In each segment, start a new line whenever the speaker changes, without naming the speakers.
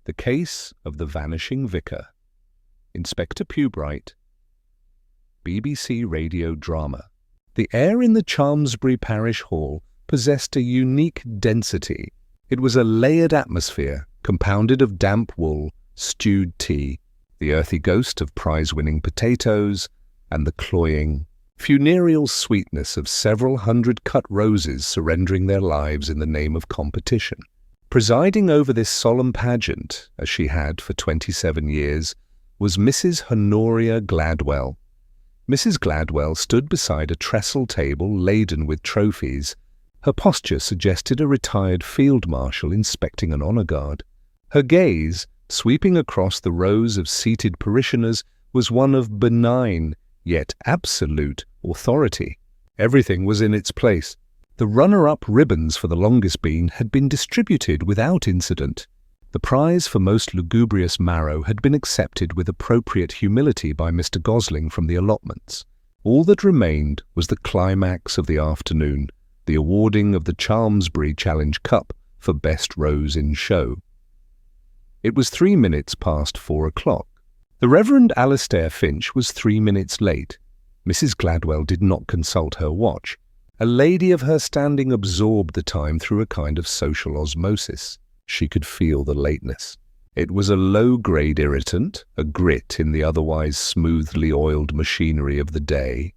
The Case of the Vanishing Vicar. Inspector Pubright. BBC radio drama. The air in the Chalmsbury Parish Hall possessed a unique density. It was a layered atmosphere, compounded of damp wool, stewed tea, the earthy ghost of prize-winning potatoes, and the cloying, funereal sweetness of several hundred cut roses surrendering their lives in the name of competition. Presiding over this solemn pageant, as she had for 27 years, was Mrs. Honoria Gladwell. Mrs. Gladwell stood beside a trestle table laden with trophies. Her posture suggested a retired field marshal inspecting an honour guard. Her gaze, sweeping across the rows of seated parishioners, was one of benign, yet absolute, authority. Everything was in its place. The runner-up ribbons for the longest bean had been distributed without incident. The prize for most lugubrious marrow had been accepted with appropriate humility by Mr. Gosling from the allotments. All that remained was the climax of the afternoon, the awarding of the Chalmsbury Challenge Cup for Best Rose in Show. It was 3 minutes past 4 o'clock. The Reverend Alastair Finch was 3 minutes late. Mrs. Gladwell did not consult her watch. A lady of her standing absorbed the time through a kind of social osmosis. She could feel the lateness. It was a low-grade irritant, a grit in the otherwise smoothly oiled machinery of the day.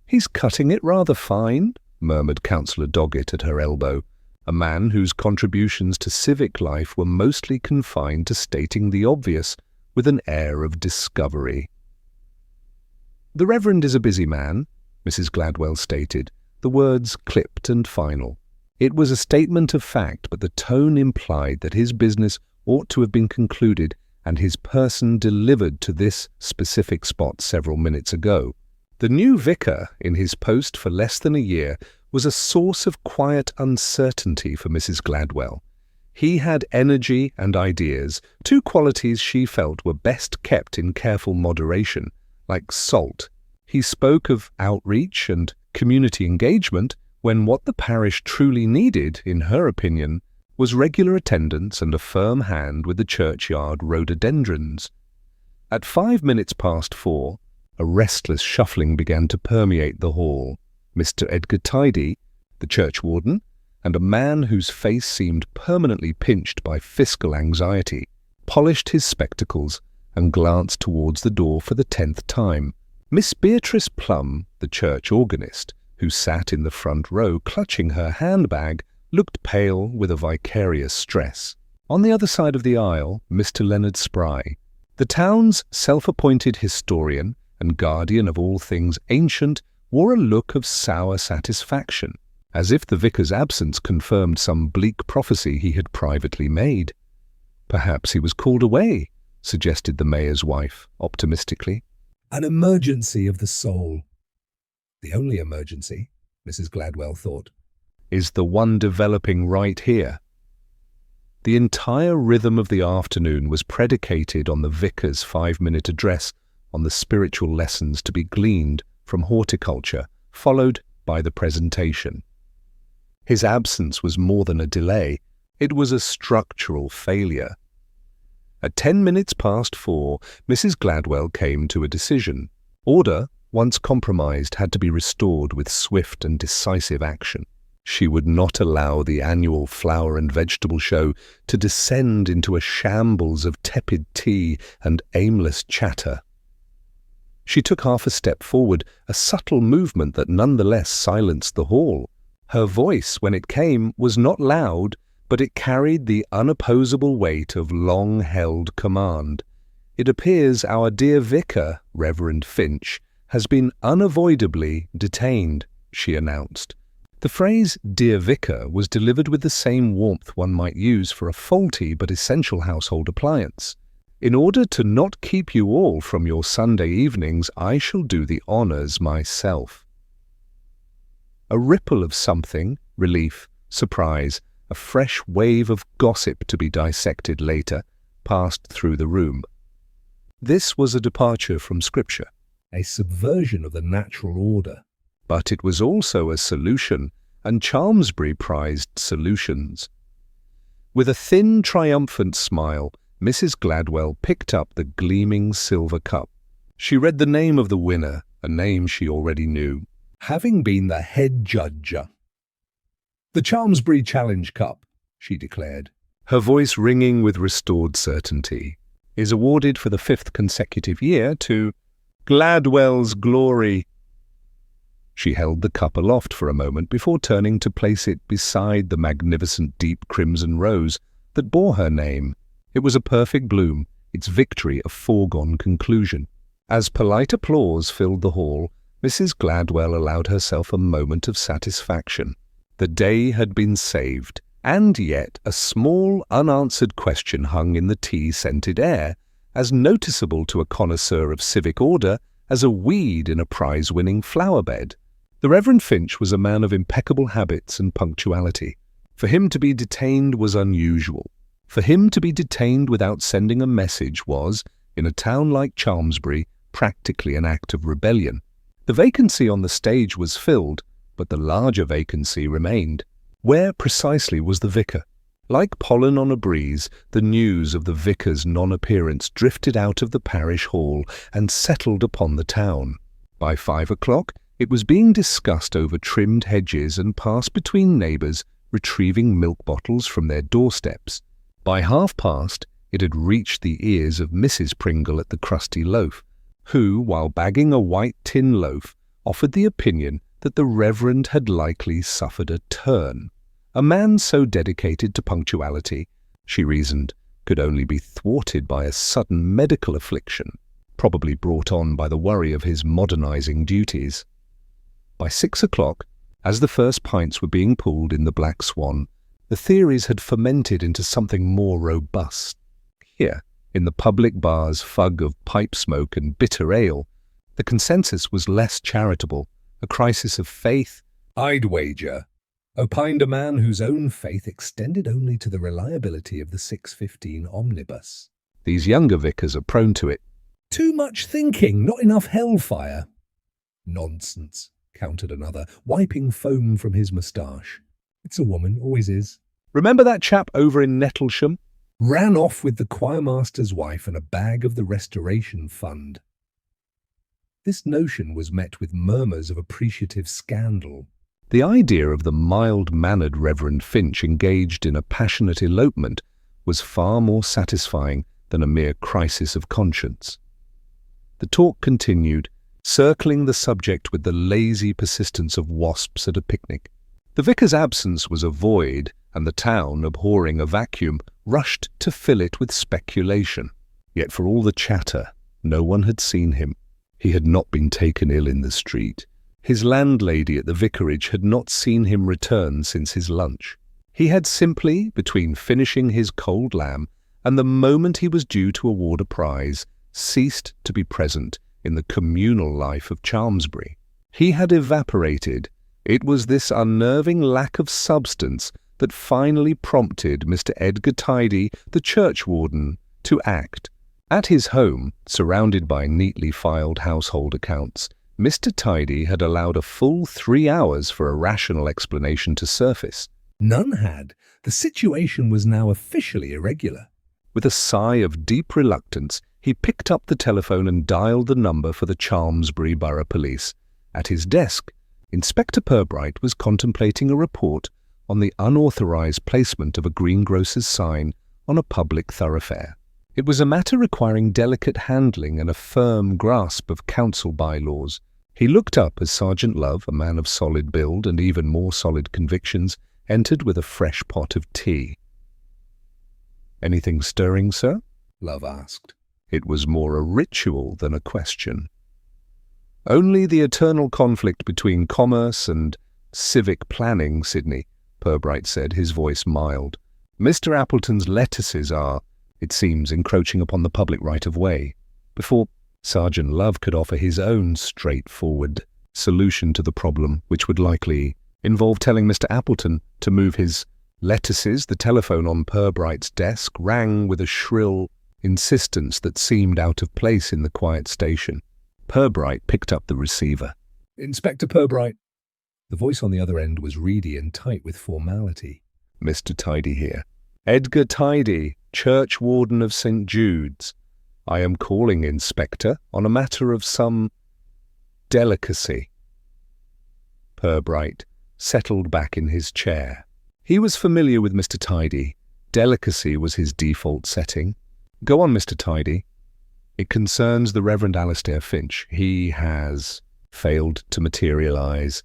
"He's cutting it rather fine," murmured Councillor Doggett at her elbow, a man whose contributions to civic life were mostly confined to stating the obvious with an air of discovery. "The Reverend is a busy man," Mrs. Gladwell stated, the words clipped and final. It was a statement of fact, but the tone implied that his business ought to have been concluded and his person delivered to this specific spot several minutes ago. The new vicar, in his post for less than a year, was a source of quiet uncertainty for Mrs. Gladwell. He had energy and ideas, two qualities she felt were best kept in careful moderation, like salt. He spoke of outreach and community engagement when what the parish truly needed, in her opinion, was regular attendance and a firm hand with the churchyard rhododendrons. At 5 minutes past 4, a restless shuffling began to permeate the hall. Mr. Edgar Tidy, the churchwarden, and a man whose face seemed permanently pinched by fiscal anxiety, polished his spectacles and glanced towards the door for the 10th time. Miss Beatrice Plum, the church organist, who sat in the front row clutching her handbag, looked pale with a vicarious stress. On the other side of the aisle, Mr. Leonard Spry, the town's self-appointed historian and guardian of all things ancient, wore a look of sour satisfaction, as if the vicar's absence confirmed some bleak prophecy he had privately made. "Perhaps he was called away," suggested the mayor's wife, optimistically. "An emergency of the soul." "The only emergency," Mrs. Gladwell thought, "is the one developing right here." The entire rhythm of the afternoon was predicated on the vicar's 5-minute address on the spiritual lessons to be gleaned from horticulture, followed by the presentation. His absence was more than a delay, it was a structural failure. At 10 minutes past 4, Mrs. Gladwell came to a decision. Order, once compromised, had to be restored with swift and decisive action. She would not allow the annual flower and vegetable show to descend into a shambles of tepid tea and aimless chatter. She took half a step forward, a subtle movement that nonetheless silenced the hall. Her voice, when it came, was not loud, but it carried the unopposable weight of long-held command. "It appears our dear vicar, Reverend Finch, has been unavoidably detained," she announced. The phrase "dear vicar" was delivered with the same warmth one might use for a faulty but essential household appliance. "In order to not keep you all from your Sunday evenings, I shall do the honours myself." A ripple of something, relief, surprise, a fresh wave of gossip to be dissected later, passed through the room. This was a departure from Scripture, a subversion of the natural order. But it was also a solution, and Chalmsbury prized solutions. With a thin, triumphant smile, Mrs. Gladwell picked up the gleaming silver cup. She read the name of the winner, a name she already knew, having been the head judge. "The Chalmsbury Challenge Cup," she declared, her voice ringing with restored certainty, "is awarded for the 5th consecutive year to Gladwell's Glory." She held the cup aloft for a moment before turning to place it beside the magnificent deep crimson rose that bore her name. It was a perfect bloom, its victory a foregone conclusion. As polite applause filled the hall, Mrs. Gladwell allowed herself a moment of satisfaction. The day had been saved, and yet a small unanswered question hung in the tea-scented air, as noticeable to a connoisseur of civic order as a weed in a prize-winning flower-bed. The Reverend Finch was a man of impeccable habits and punctuality. For him to be detained was unusual. For him to be detained without sending a message was, in a town like Chalmsbury, practically an act of rebellion. The vacancy on the stage was filled, but the larger vacancy remained. Where precisely was the vicar? Like pollen on a breeze, the news of the vicar's non-appearance drifted out of the parish hall and settled upon the town. By 5 o'clock, it was being discussed over trimmed hedges and passed between neighbours retrieving milk bottles from their doorsteps. By past, it had reached the ears of Mrs. Pringle at the Crusty Loaf, who, while bagging a white tin loaf, offered the opinion that the Reverend had likely suffered a turn. A man so dedicated to punctuality, she reasoned, could only be thwarted by a sudden medical affliction, probably brought on by the worry of his modernizing duties. By 6 o'clock, as the first pints were being pulled in the Black Swan, the theories had fermented into something more robust. Here, in the public bar's fug of pipe smoke and bitter ale, the consensus was less charitable, a crisis of faith. "I'd wager," opined a man whose own faith extended only to the reliability of the 6:15 omnibus. "These younger vicars are prone to it." "Too much thinking, not enough hellfire." "Nonsense," countered another, wiping foam from his moustache. "It's a woman, always is." "Remember that chap over in Nettlesham? Ran off with the choirmaster's wife and a bag of the Restoration Fund." This notion was met with murmurs of appreciative scandal. The idea of the mild-mannered Reverend Finch engaged in a passionate elopement was far more satisfying than a mere crisis of conscience. The talk continued, circling the subject with the lazy persistence of wasps at a picnic. The vicar's absence was a void, and the town, abhorring a vacuum, rushed to fill it with speculation. Yet for all the chatter, no one had seen him. He had not been taken ill in the street. His landlady at the vicarage had not seen him return since his lunch. He had simply, between finishing his cold lamb and the moment he was due to award a prize, ceased to be present in the communal life of Chalmsbury. He had evaporated. It was this unnerving lack of substance that finally prompted Mr. Edgar Tidy, the churchwarden, to act. At his home, surrounded by neatly filed household accounts, Mr. Tidy had allowed a full 3 hours for a rational explanation to surface. None had. The situation was now officially irregular. With a sigh of deep reluctance, he picked up the telephone and dialed the number for the Chalmsbury Borough Police. At his desk, Inspector Pubright was contemplating a report on the unauthorized placement of a greengrocer's sign on a public thoroughfare. It was a matter requiring delicate handling and a firm grasp of council bylaws. He looked up as Sergeant Love, a man of solid build and even more solid convictions, entered with a fresh pot of tea. "Anything stirring, sir?" Love asked. It was more a ritual than a question. "Only the eternal conflict between commerce and civic planning, Sydney," Pubright said, his voice mild. "Mr. Appleton's lettuces are, it seems, encroaching upon the public right-of-way." Before Sergeant Love could offer his own straightforward solution to the problem, which would likely involve telling Mr. Appleton to move his lettuces, the telephone on Purbright's desk rang with a shrill insistence that seemed out of place in the quiet station. Pubright picked up the receiver. "Inspector Pubright." The voice on the other end was reedy and tight with formality. "Mr. Tidy here." Edgar Tidy, churchwarden of St. Jude's. I am calling, Inspector, on a matter of some delicacy. Pubright settled back in his chair. He was familiar with Mr. Tidy. Delicacy was his default setting. Go on, Mr. Tidy. It concerns the Reverend Alastair Finch. He has failed to materialize.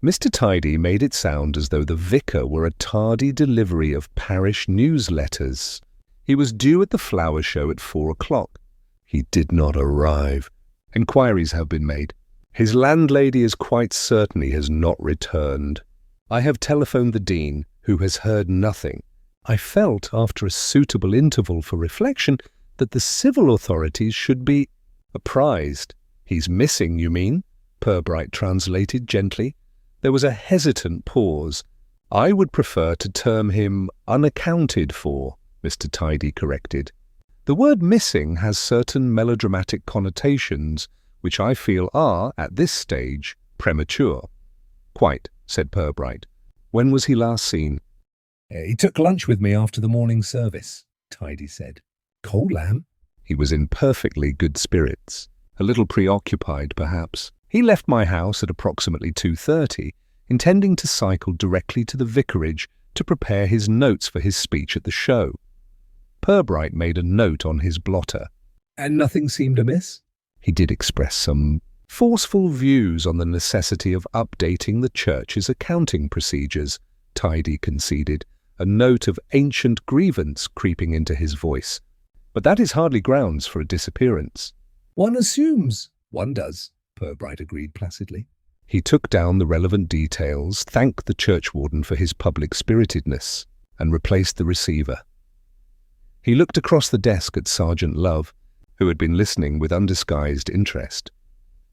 Mr. Tidy made it sound as though the vicar were a tardy delivery of parish newsletters. He was due at the flower show at 4 o'clock. He did not arrive. Enquiries have been made. His landlady is quite certain he has not returned. I have telephoned the Dean, who has heard nothing. I felt, after a suitable interval for reflection, that the civil authorities should be apprised. He's missing, you mean? Pubright translated gently. There was a hesitant pause. I would prefer to term him unaccounted for, Mr. Tidy corrected. The word missing has certain melodramatic connotations, which I feel are, at this stage, premature. Quite, said Pubright. When was he last seen? He took lunch with me after the morning service, Tidy said. Cold lamb? He was in perfectly good spirits, a little preoccupied perhaps. He left my house at approximately 2:30, intending to cycle directly to the vicarage to prepare his notes for his speech at the show. Pubright made a note on his blotter. And nothing seemed amiss? He did express some forceful views on the necessity of updating the church's accounting procedures, Tidy conceded, a note of ancient grievance creeping into his voice. But that is hardly grounds for a disappearance. One assumes. One does, Pubright agreed placidly. He took down the relevant details, thanked the churchwarden for his public spiritedness, and replaced the receiver. He looked across the desk at Sergeant Love, who had been listening with undisguised interest.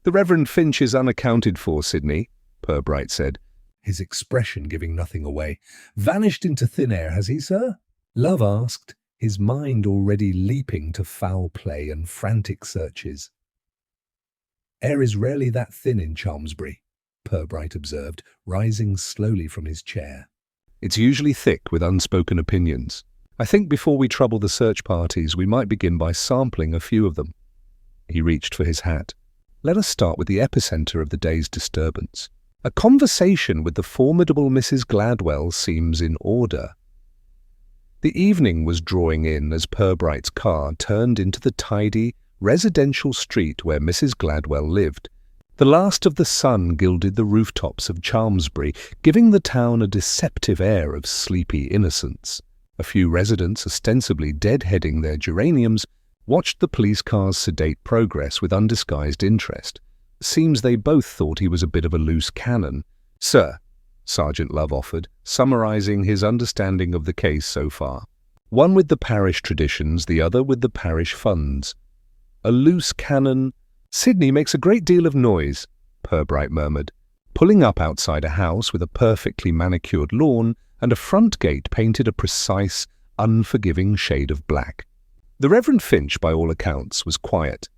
The Reverend Finch is unaccounted for, Sidney, Pubright said, his expression giving nothing away. Vanished into thin air, has he, sir? Love asked, his mind already leaping to foul play and frantic searches. Air is rarely that thin in Chalmsbury, Pubright observed, rising slowly from his chair. It's usually thick with unspoken opinions. I think before we trouble the search parties, we might begin by sampling a few of them. He reached for his hat. Let us start with the epicenter of the day's disturbance. A conversation with the formidable Mrs. Gladwell seems in order. The evening was drawing in as Purbright's car turned into the tidy, residential street where Mrs. Gladwell lived. The last of the sun gilded the rooftops of Chalmsbury, giving the town a deceptive air of sleepy innocence. A few residents, ostensibly deadheading their geraniums, watched the police car's sedate progress with undisguised interest. Seems they both thought he was a bit of a loose cannon. Sir, Sergeant Love offered, summarizing his understanding of the case so far. One with the parish traditions, the other with the parish funds. A loose cannon. Sidney makes a great deal of noise, Pubright murmured, pulling up outside a house with a perfectly manicured lawn and a front gate painted a precise, unforgiving shade of black. The Reverend Finch, by all accounts, was quiet.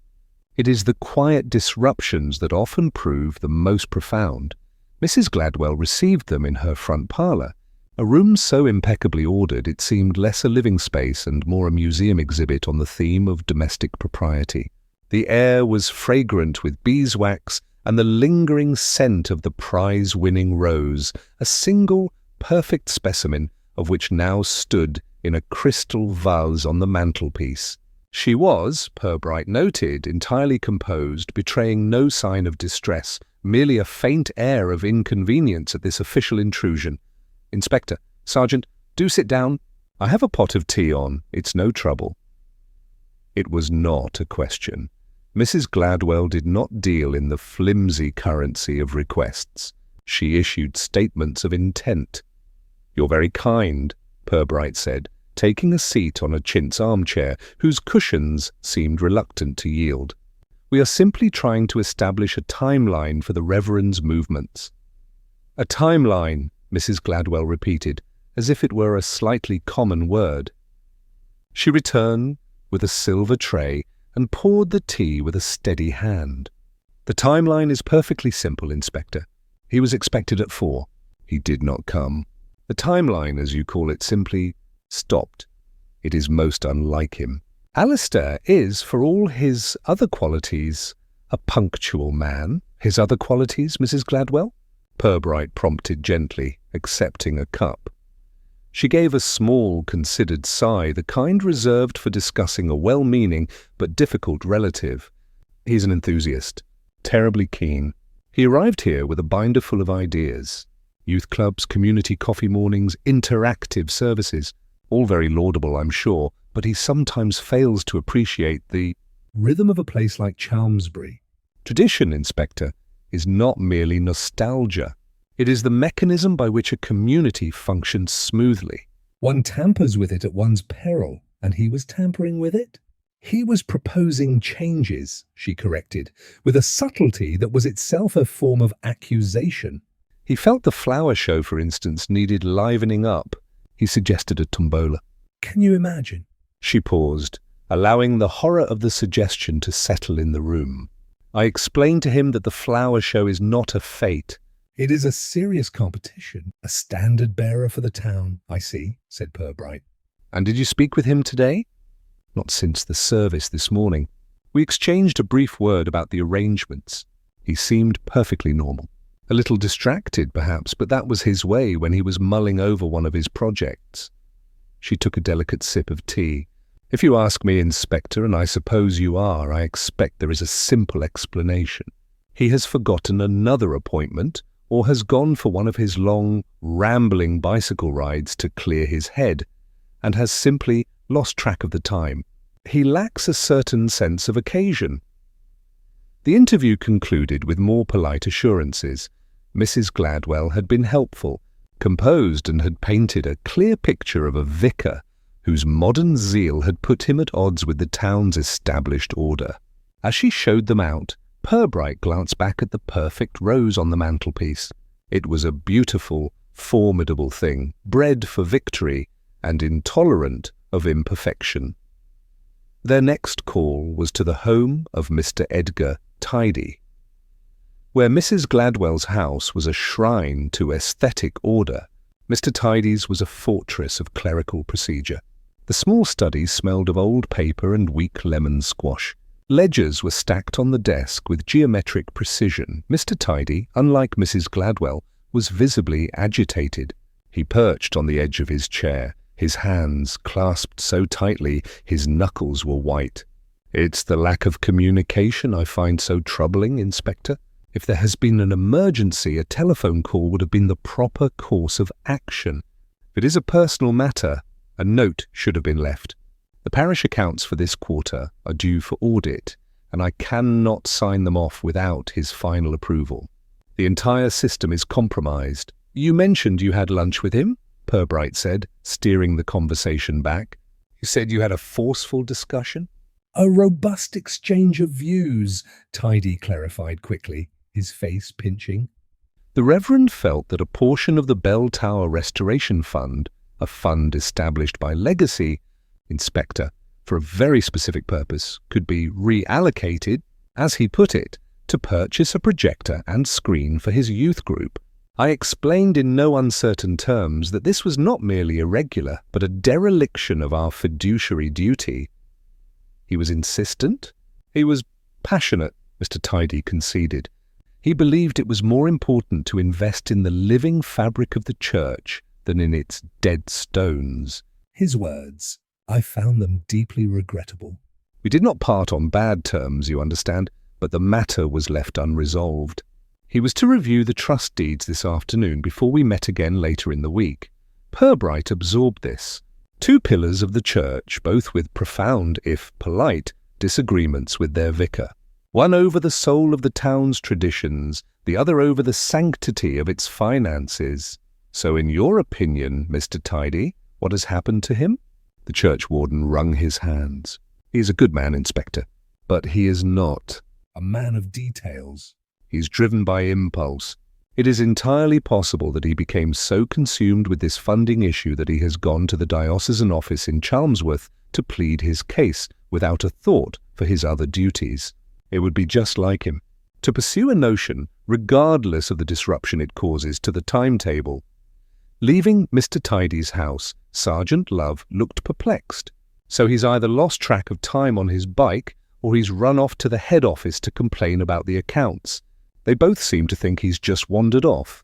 It is the quiet disruptions that often prove the most profound. Mrs. Gladwell received them in her front parlour, a room so impeccably ordered it seemed less a living space and more a museum exhibit on the theme of domestic propriety. The air was fragrant with beeswax and the lingering scent of the prize-winning rose, a single, perfect specimen of which now stood in a crystal vase on the mantelpiece. She was, Pubright noted, entirely composed, betraying no sign of distress, merely a faint air of inconvenience at this official intrusion. Inspector, Sergeant, do sit down. I have a pot of tea on. It's no trouble. It was not a question. Mrs. Gladwell did not deal in the flimsy currency of requests. She issued statements of intent. You're very kind, Pubright said, taking a seat on a chintz armchair whose cushions seemed reluctant to yield. We are simply trying to establish a timeline for the Reverend's movements. A timeline, Mrs. Gladwell repeated, as if it were a slightly common word. She returned with a silver tray and poured the tea with a steady hand. The timeline is perfectly simple, Inspector. He was expected at 4. He did not come. The timeline, as you call it, simply stopped. It is most unlike him. Alistair is, for all his other qualities, a punctual man. His other qualities, Mrs. Gladwell? Pubright prompted gently, accepting a cup. She gave a small, considered sigh, the kind reserved for discussing a well-meaning but difficult relative. He's an enthusiast, terribly keen. He arrived here with a binder full of ideas. Youth clubs, community coffee mornings, interactive services. All very laudable, I'm sure, but he sometimes fails to appreciate the rhythm of a place like Chalmsbury. Tradition, Inspector, is not merely nostalgia. It is the mechanism by which a community functions smoothly. One tampers with it at one's peril, and he was tampering with it? He was proposing changes, she corrected, with a subtlety that was itself a form of accusation. He felt the flower show, for instance, needed livening up. He suggested a tombola. Can you imagine? She paused, allowing the horror of the suggestion to settle in the room. I explained to him that the flower show is not a fete. It is a serious competition, a standard-bearer for the town, I see, said Pubright. And did you speak with him today? Not since the service this morning. We exchanged a brief word about the arrangements. He seemed perfectly normal. A little distracted, perhaps, but that was his way when he was mulling over one of his projects. She took a delicate sip of tea. If you ask me, Inspector, and I suppose you are, I expect there is a simple explanation. He has forgotten another appointment, or has gone for one of his long, rambling bicycle rides to clear his head, and has simply lost track of the time. He lacks a certain sense of occasion. The interview concluded with more polite assurances. Mrs. Gladwell had been helpful, composed, and had painted a clear picture of a vicar whose modern zeal had put him at odds with the town's established order. As she showed them out, Pubright glanced back at the perfect rose on the mantelpiece. It was a beautiful, formidable thing, bred for victory and intolerant of imperfection. Their next call was to the home of Mr. Edgar Tidy. Where Mrs. Gladwell's house was a shrine to aesthetic order, Mr. Tidy's was a fortress of clerical procedure. The small study smelled of old paper and weak lemon squash. Ledgers were stacked on the desk with geometric precision. Mr. Tidy, unlike Mrs. Gladwell, was visibly agitated. He perched on the edge of his chair, his hands clasped so tightly his knuckles were white. It's the lack of communication I find so troubling, Inspector. If there has been an emergency, a telephone call would have been the proper course of action. If it is a personal matter, a note should have been left. The parish accounts for this quarter are due for audit, and I cannot sign them off without his final approval. The entire system is compromised. You mentioned you had lunch with him, Pubright said, steering the conversation back. You said you had a forceful discussion? A robust exchange of views, Tidy clarified quickly, his face pinching. The Reverend felt that a portion of the Bell Tower Restoration Fund, a fund established by Legacy, Inspector, for a very specific purpose, could be reallocated, as he put it, to purchase a projector and screen for his youth group. I explained in no uncertain terms that this was not merely irregular, but a dereliction of our fiduciary duty. He was insistent. He was passionate, Mr. Tidy conceded. He believed it was more important to invest in the living fabric of the church than in its dead stones. His words, I found them deeply regrettable. We did not part on bad terms, you understand, but the matter was left unresolved. He was to review the trust deeds this afternoon before we met again later in the week. Pubright absorbed this. 2 pillars of the church, both with profound, if polite, disagreements with their vicar. One over the soul of the town's traditions, the other over the sanctity of its finances. So in your opinion, Mr. Tidy, what has happened to him? The church warden wrung his hands. He is a good man, Inspector, but he is not a man of details. He is driven by impulse. It is entirely possible that he became so consumed with this funding issue that he has gone to the diocesan office in Chalmsworth to plead his case without a thought for his other duties. It would be just like him to pursue a notion, regardless of the disruption it causes to the timetable. Leaving Mr. Tidy's house, Sergeant Love looked perplexed. So he's either lost track of time on his bike, or he's run off to the head office to complain about the accounts. They both seem to think he's just wandered off.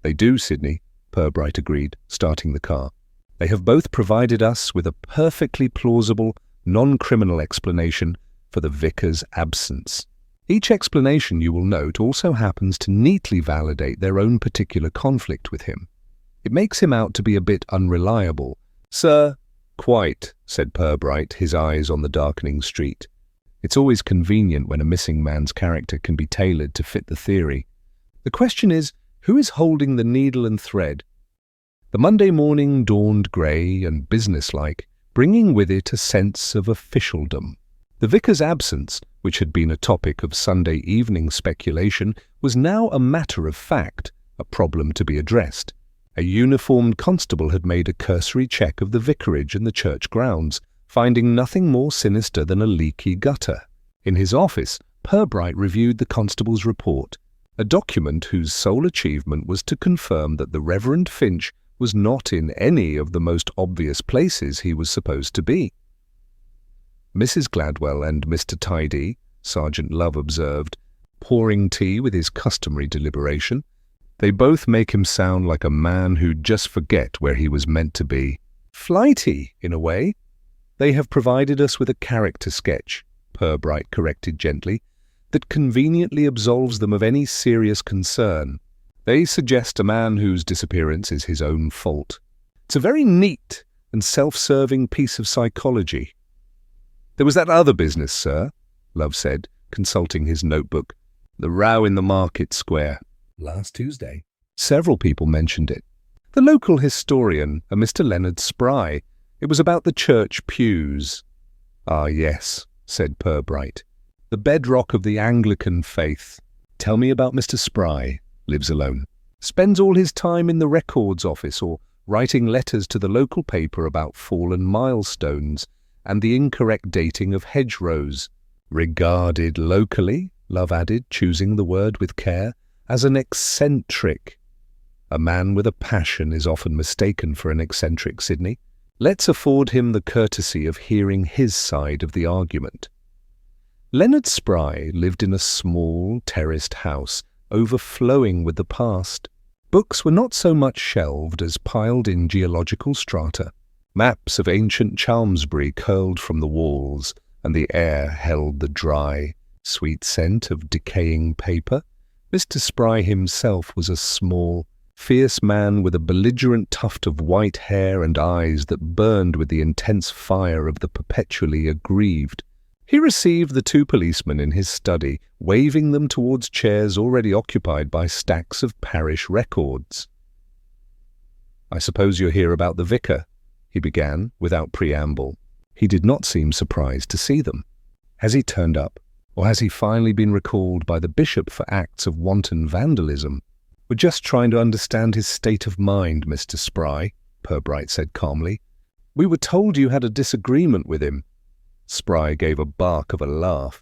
They do, Sydney, Pubright agreed, starting the car. They have both provided us with a perfectly plausible, non-criminal explanation for the vicar's absence. Each explanation, you will note, also happens to neatly validate their own particular conflict with him. It makes him out to be a bit unreliable. Sir, quite, said Pubright, his eyes on the darkening street. It's always convenient when a missing man's character can be tailored to fit the theory. The question is, who is holding the needle and thread? The Monday morning dawned grey and businesslike, bringing with it a sense of officialdom. The vicar's absence, which had been a topic of Sunday evening speculation, was now a matter of fact, a problem to be addressed. A uniformed constable had made a cursory check of the vicarage and the church grounds, finding nothing more sinister than a leaky gutter. In his office, Pubright reviewed the constable's report, a document whose sole achievement was to confirm that the Reverend Finch was not in any of the most obvious places he was supposed to be. Mrs. Gladwell and Mr. Tidy, Sergeant Love observed, pouring tea with his customary deliberation. They both make him sound like a man who'd just forget where he was meant to be. Flighty, in a way. They have provided us with a character sketch, Pubright corrected gently, that conveniently absolves them of any serious concern. They suggest a man whose disappearance is his own fault. It's a very neat and self-serving piece of psychology. There was that other business, sir, Love said, consulting his notebook. The row in the market square. Last Tuesday. Several people mentioned it. The local historian, a Mr. Leonard Spry. It was about the church pews. Ah, yes, said Pubright. The bedrock of the Anglican faith. Tell me about Mr. Spry. Lives alone. Spends all his time in the records office or writing letters to the local paper about fallen milestones and the incorrect dating of hedgerows. Regarded locally, Love added, choosing the word with care, as an eccentric. A man with a passion is often mistaken for an eccentric, Sydney. Let's afford him the courtesy of hearing his side of the argument. Leonard Spry lived in a small, terraced house, overflowing with the past. Books were not so much shelved as piled in geological strata. Maps of ancient Chalmsbury curled from the walls, and the air held the dry, sweet scent of decaying paper. Mr. Spry himself was a small, fierce man with a belligerent tuft of white hair and eyes that burned with the intense fire of the perpetually aggrieved. He received the two policemen in his study, waving them towards chairs already occupied by stacks of parish records. "I suppose you're here about the vicar," he began, without preamble. He did not seem surprised to see them. Has he turned up, or has he finally been recalled by the bishop for acts of wanton vandalism? "We're just trying to understand his state of mind, Mr. Spry," Pubright said calmly. "We were told you had a disagreement with him." Spry gave a bark of a laugh.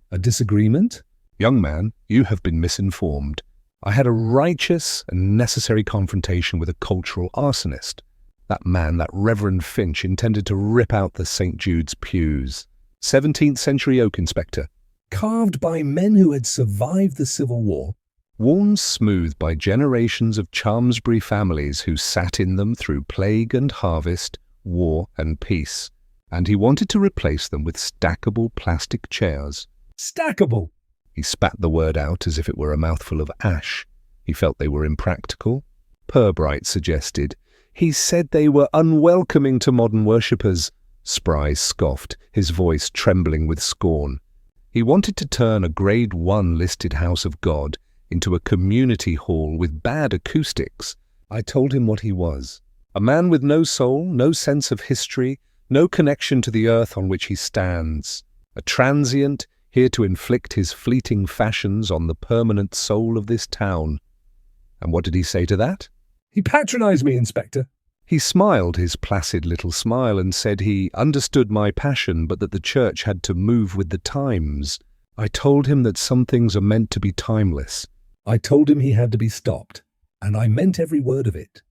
"A disagreement? Young man, you have been misinformed. I had a righteous and necessary confrontation with a cultural arsonist. That man, that Reverend Finch, intended to rip out the St. Jude's pews. 17th century oak, Inspector. Carved by men who had survived the Civil War. Worn smooth by generations of Chalmsbury families who sat in them through plague and harvest, war and peace. And he wanted to replace them with stackable plastic chairs. Stackable! He spat the word out as if it were a mouthful of ash. He felt they were impractical. Pubright suggested. He said they were unwelcoming to modern worshippers. Spry scoffed, his voice trembling with scorn. He wanted to turn a Grade 1 listed house of God into a community hall with bad acoustics. I told him what he was. A man with no soul, no sense of history, no connection to the earth on which he stands. A transient, here to inflict his fleeting fashions on the permanent soul of this town. And what did he say to that? He patronized me, Inspector. He smiled his placid little smile and said he understood my passion, but that the church had to move with the times. I told him that some things are meant to be timeless. I told him he had to be stopped, and I meant every word of it.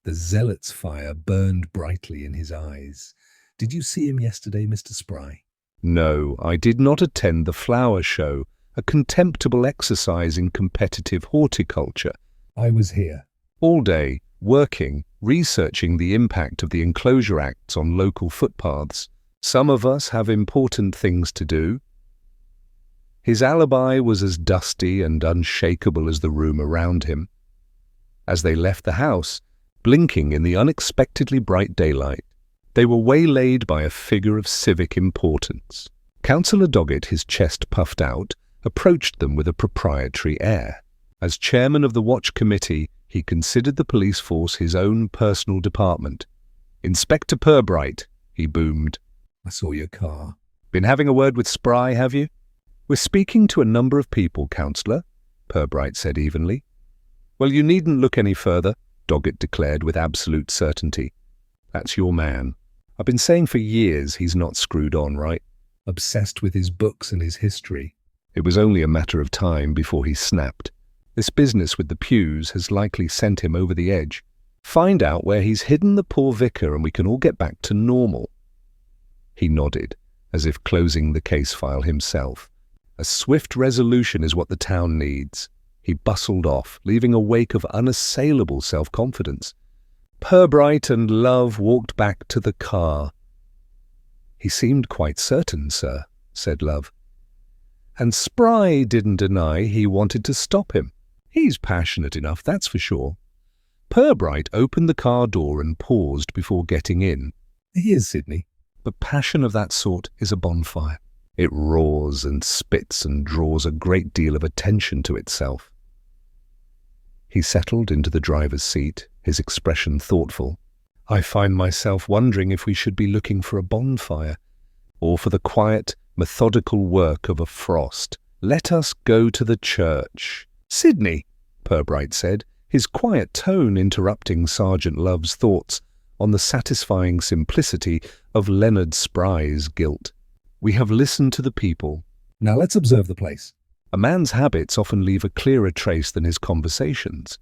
The zealot's fire burned brightly in his eyes. "Did you see him yesterday, Mr. Spry?" "No, I did not attend the flower show, a contemptible exercise in competitive horticulture. I was here all day, working, researching the impact of the enclosure acts on local footpaths. Some of us have important things to do." His alibi was as dusty and unshakable as the room around him. As they left the house, blinking in the unexpectedly bright daylight, they were waylaid by a figure of civic importance. Councillor Doggett, his chest puffed out, approached them with a proprietary air. As chairman of the watch committee, he considered the police force his own personal department. "Inspector Pubright," he boomed. "I saw your car." "Been having a word with Spry, have you?" "We're speaking to a number of people, Councillor," Pubright said evenly. "Well, you needn't look any further," Doggett declared with absolute certainty. "That's your man. I've been saying for years he's not screwed on, right? Obsessed with his books and his history." It was only a matter of time before he snapped. "This business with the pews has likely sent him over the edge. Find out where he's hidden the poor vicar and we can all get back to normal." He nodded, as if closing the case file himself. A swift resolution is what the town needs. He bustled off, leaving a wake of unassailable self-confidence. Pubright and Love walked back to the car. "He seemed quite certain, sir," said Love. "And Spry didn't deny he wanted to stop him. He's passionate enough, that's for sure." Pubright opened the car door and paused before getting in. "He is, Sidney, but passion of that sort is a bonfire. It roars and spits and draws a great deal of attention to itself." He settled into the driver's seat, his expression thoughtful. "I find myself wondering if we should be looking for a bonfire, or for the quiet, methodical work of a frost. Let us go to the church." "Sidney," Pubright said, his quiet tone interrupting Sergeant Love's thoughts on the satisfying simplicity of Leonard Spry's guilt. "We have listened to the people. Now let's observe the place." A man's habits often leave a clearer trace than his conversations.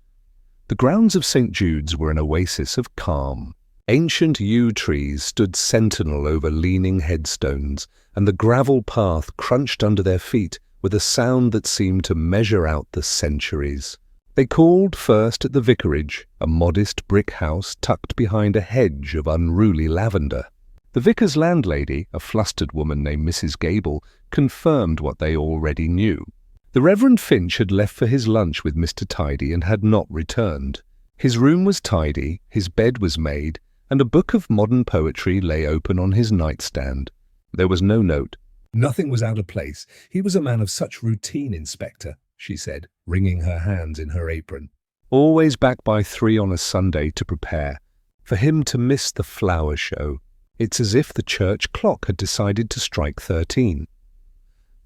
The grounds of St. Jude's were an oasis of calm. Ancient yew trees stood sentinel over leaning headstones, and the gravel path crunched under their feet with a sound that seemed to measure out the centuries. They called first at the vicarage, a modest brick house tucked behind a hedge of unruly lavender. The vicar's landlady, a flustered woman named Mrs. Gable, confirmed what they already knew. The Reverend Finch had left for his lunch with Mr. Tidy and had not returned. His room was tidy, his bed was made, and a book of modern poetry lay open on his nightstand. There was no note. "Nothing was out of place. He was a man of such routine, Inspector," she said, wringing her hands in her apron. "Always back by 3 on a Sunday to prepare. For him to miss the flower show. It's as if the church clock had decided to strike 13.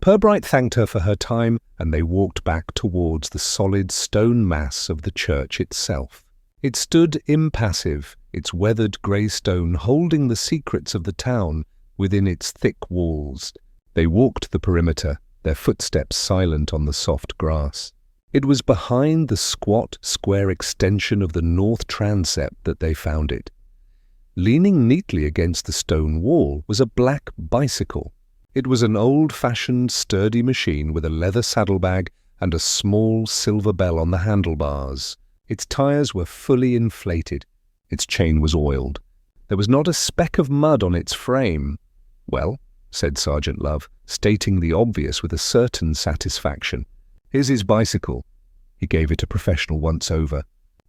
Pubright thanked her for her time, and they walked back towards the solid stone mass of the church itself. It stood impassive, its weathered grey stone holding the secrets of the town within its thick walls. They walked the perimeter, their footsteps silent on the soft grass. It was behind the squat, square extension of the north transept that they found it. Leaning neatly against the stone wall was a black bicycle. It was an old-fashioned, sturdy machine with a leather saddlebag and a small silver bell on the handlebars. Its tires were fully inflated. Its chain was oiled. There was not a speck of mud on its frame. "Well," said Sergeant Love, stating the obvious with a certain satisfaction. "Here's his bicycle." He gave it a professional once-over.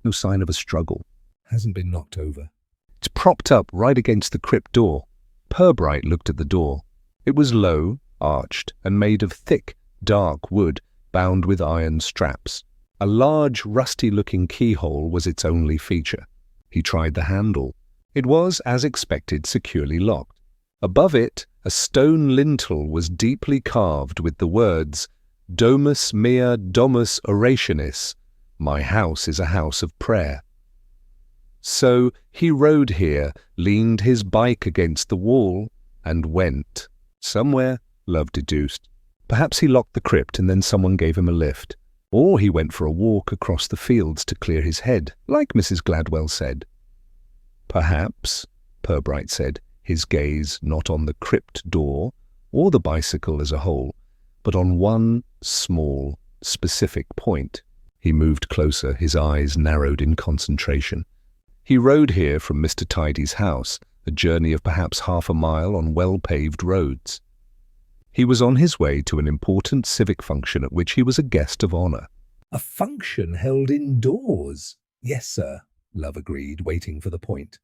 No sign of a struggle. "Hasn't been knocked over." "It's propped up right against the crypt door." Pubright looked at the door. It was low, arched, and made of thick, dark wood, bound with iron straps. A large, rusty-looking keyhole was its only feature. He tried the handle. It was, as expected, securely locked. Above it, a stone lintel was deeply carved with the words, "Domus mea domus orationis," "My house is a house of prayer." So he rode here, leaned his bike against the wall, and went. Somewhere, Love deduced. Perhaps he locked the crypt and then someone gave him a lift. Or he went for a walk across the fields to clear his head, like Mrs. Gladwell said. Perhaps, Pubright said, his gaze not on the crypt door or the bicycle as a whole, but on one small, specific point. He moved closer, his eyes narrowed in concentration. He rode here from Mr. Tidy's house, a journey of perhaps half a mile on well-paved roads. He was on his way to an important civic function at which he was a guest of honour.
A function held indoors? Yes, sir, Love agreed, waiting for the point.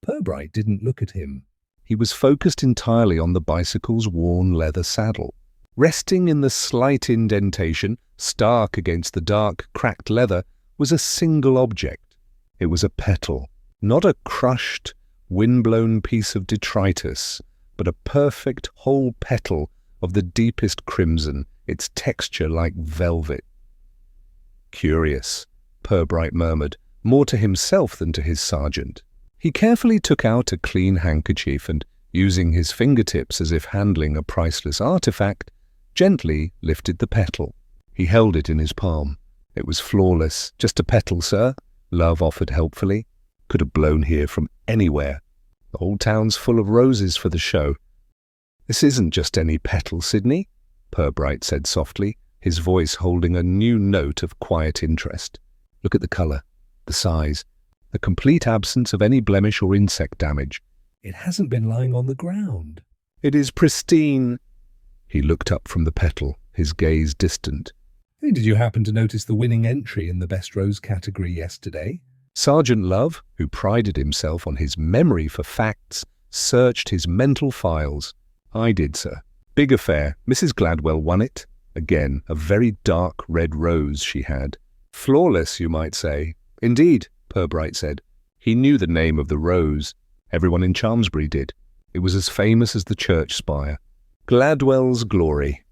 Pubright didn't look at him.
He was focused entirely on the bicycle's worn leather saddle. Resting in the slight indentation, stark against the dark, cracked leather, was a single object. It was a petal, not a crushed, wind-blown piece of detritus, but a perfect whole petal of the deepest crimson, its texture like velvet. Curious, Pubright murmured, more to himself than to his sergeant. He carefully took out a clean handkerchief and, using his fingertips as if handling a priceless artifact, gently lifted the petal. He held it in his palm. It was flawless. Just a petal, sir, Love offered helpfully. Could have blown here from anywhere. The whole town's full of roses for the show. This isn't just any petal, Sidney, Pubright said softly, his voice holding a new note of quiet interest. Look at the colour, the size, the complete absence of any blemish or insect damage.
It hasn't been lying on the ground.
It is pristine. He looked up from the petal, his gaze distant.
Hey, did you happen to notice the winning entry in the best rose category yesterday?
Sergeant Love, who prided himself on his memory for facts, searched his mental files. I did, sir. Big affair. Mrs. Gladwell won it. Again, a very dark red rose she had. Flawless, you might say. Indeed, Pubright said. He knew the name of the rose. Everyone in Chalmsbury did. It was as famous as the church spire. Gladwell's glory.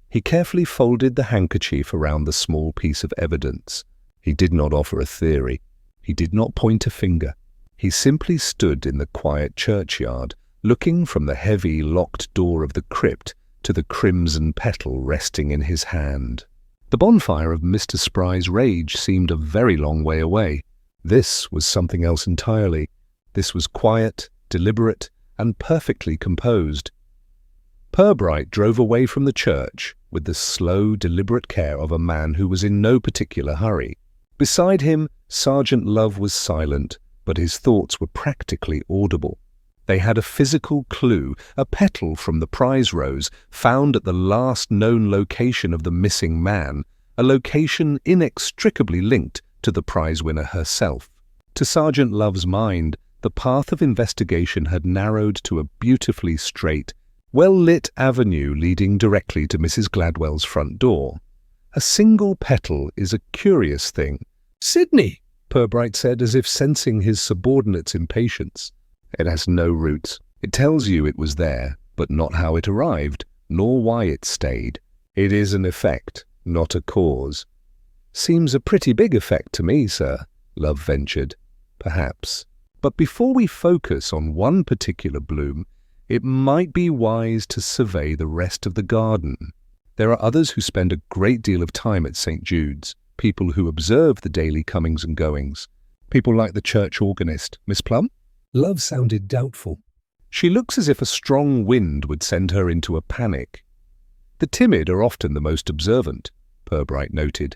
He carefully folded the handkerchief around the small piece of evidence. He did not offer a theory. He did not point a finger. He simply stood in the quiet churchyard, looking from the heavy, locked door of the crypt to the crimson petal resting in his hand. The bonfire of Mr. Spry's rage seemed a very long way away. This was something else entirely. This was quiet, deliberate, and perfectly composed. Pubright drove away from the church with the slow, deliberate care of a man who was in no particular hurry. Beside him, Sergeant Love was silent, but his thoughts were practically audible. They had a physical clue, a petal from the prize rose, found at the last known location of the missing man, a location inextricably linked to the prize winner herself. To Sergeant Love's mind, the path of investigation had narrowed to a beautifully straight, well-lit avenue leading directly to Mrs. Gladwell's front door. A single petal is a curious thing. "Sidney," Pubright said, as if sensing his subordinate's impatience. "It has no roots. It tells you it was there, but not how it arrived, nor why it stayed. It is an effect, not a cause." "Seems a pretty big effect to me, sir," Love ventured. "Perhaps. But before we focus on one particular bloom, it might be wise to survey the rest of the garden. There are others who spend a great deal of time at St. Jude's, people who observe the daily comings and goings. People like the church organist, Miss Plum?"
Love sounded doubtful.
"She looks as if a strong wind would send her into a panic." "The timid are often the most observant," Pubright noted.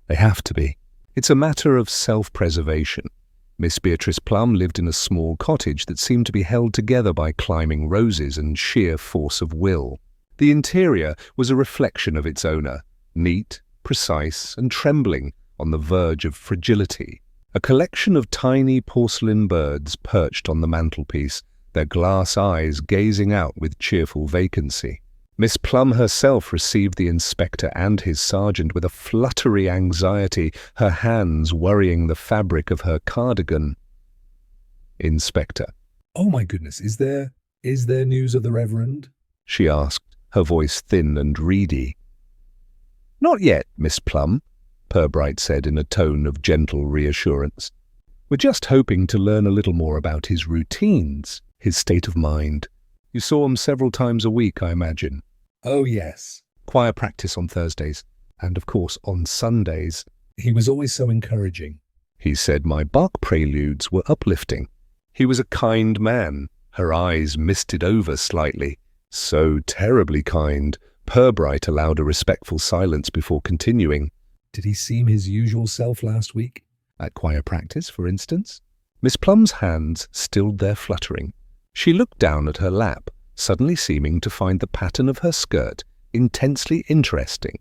"They have to be. It's a matter of self-preservation. Miss Beatrice Plum lived in a small cottage that seemed to be held together by climbing roses and sheer force of will. The interior was a reflection of its owner, neat, precise, and trembling on the verge of fragility. A collection of tiny porcelain birds perched on the mantelpiece, their glass eyes gazing out with cheerful vacancy. Miss Plum herself received the inspector and his sergeant with a fluttery anxiety, her hands worrying the fabric of her cardigan. "Inspector."
"Oh my goodness, is there news of the Reverend?"
she asked, her voice thin and reedy. "Not yet, Miss Plum," Pubright said in a tone of gentle reassurance. "We're just hoping to learn a little more about his routines, his state of mind. You saw him several times a week, I imagine."
"Oh, yes.
Choir practice on Thursdays, and of course on Sundays."
He was always so encouraging."
He said my Bach preludes were uplifting. He was a kind man. Her eyes misted over slightly. So terribly kind. Pubright allowed a respectful silence before continuing.
Did he seem his usual self last week?
At choir practice, for instance? Miss Plum's hands stilled their fluttering. She looked down at her lap, suddenly seeming to find the pattern of her skirt intensely interesting.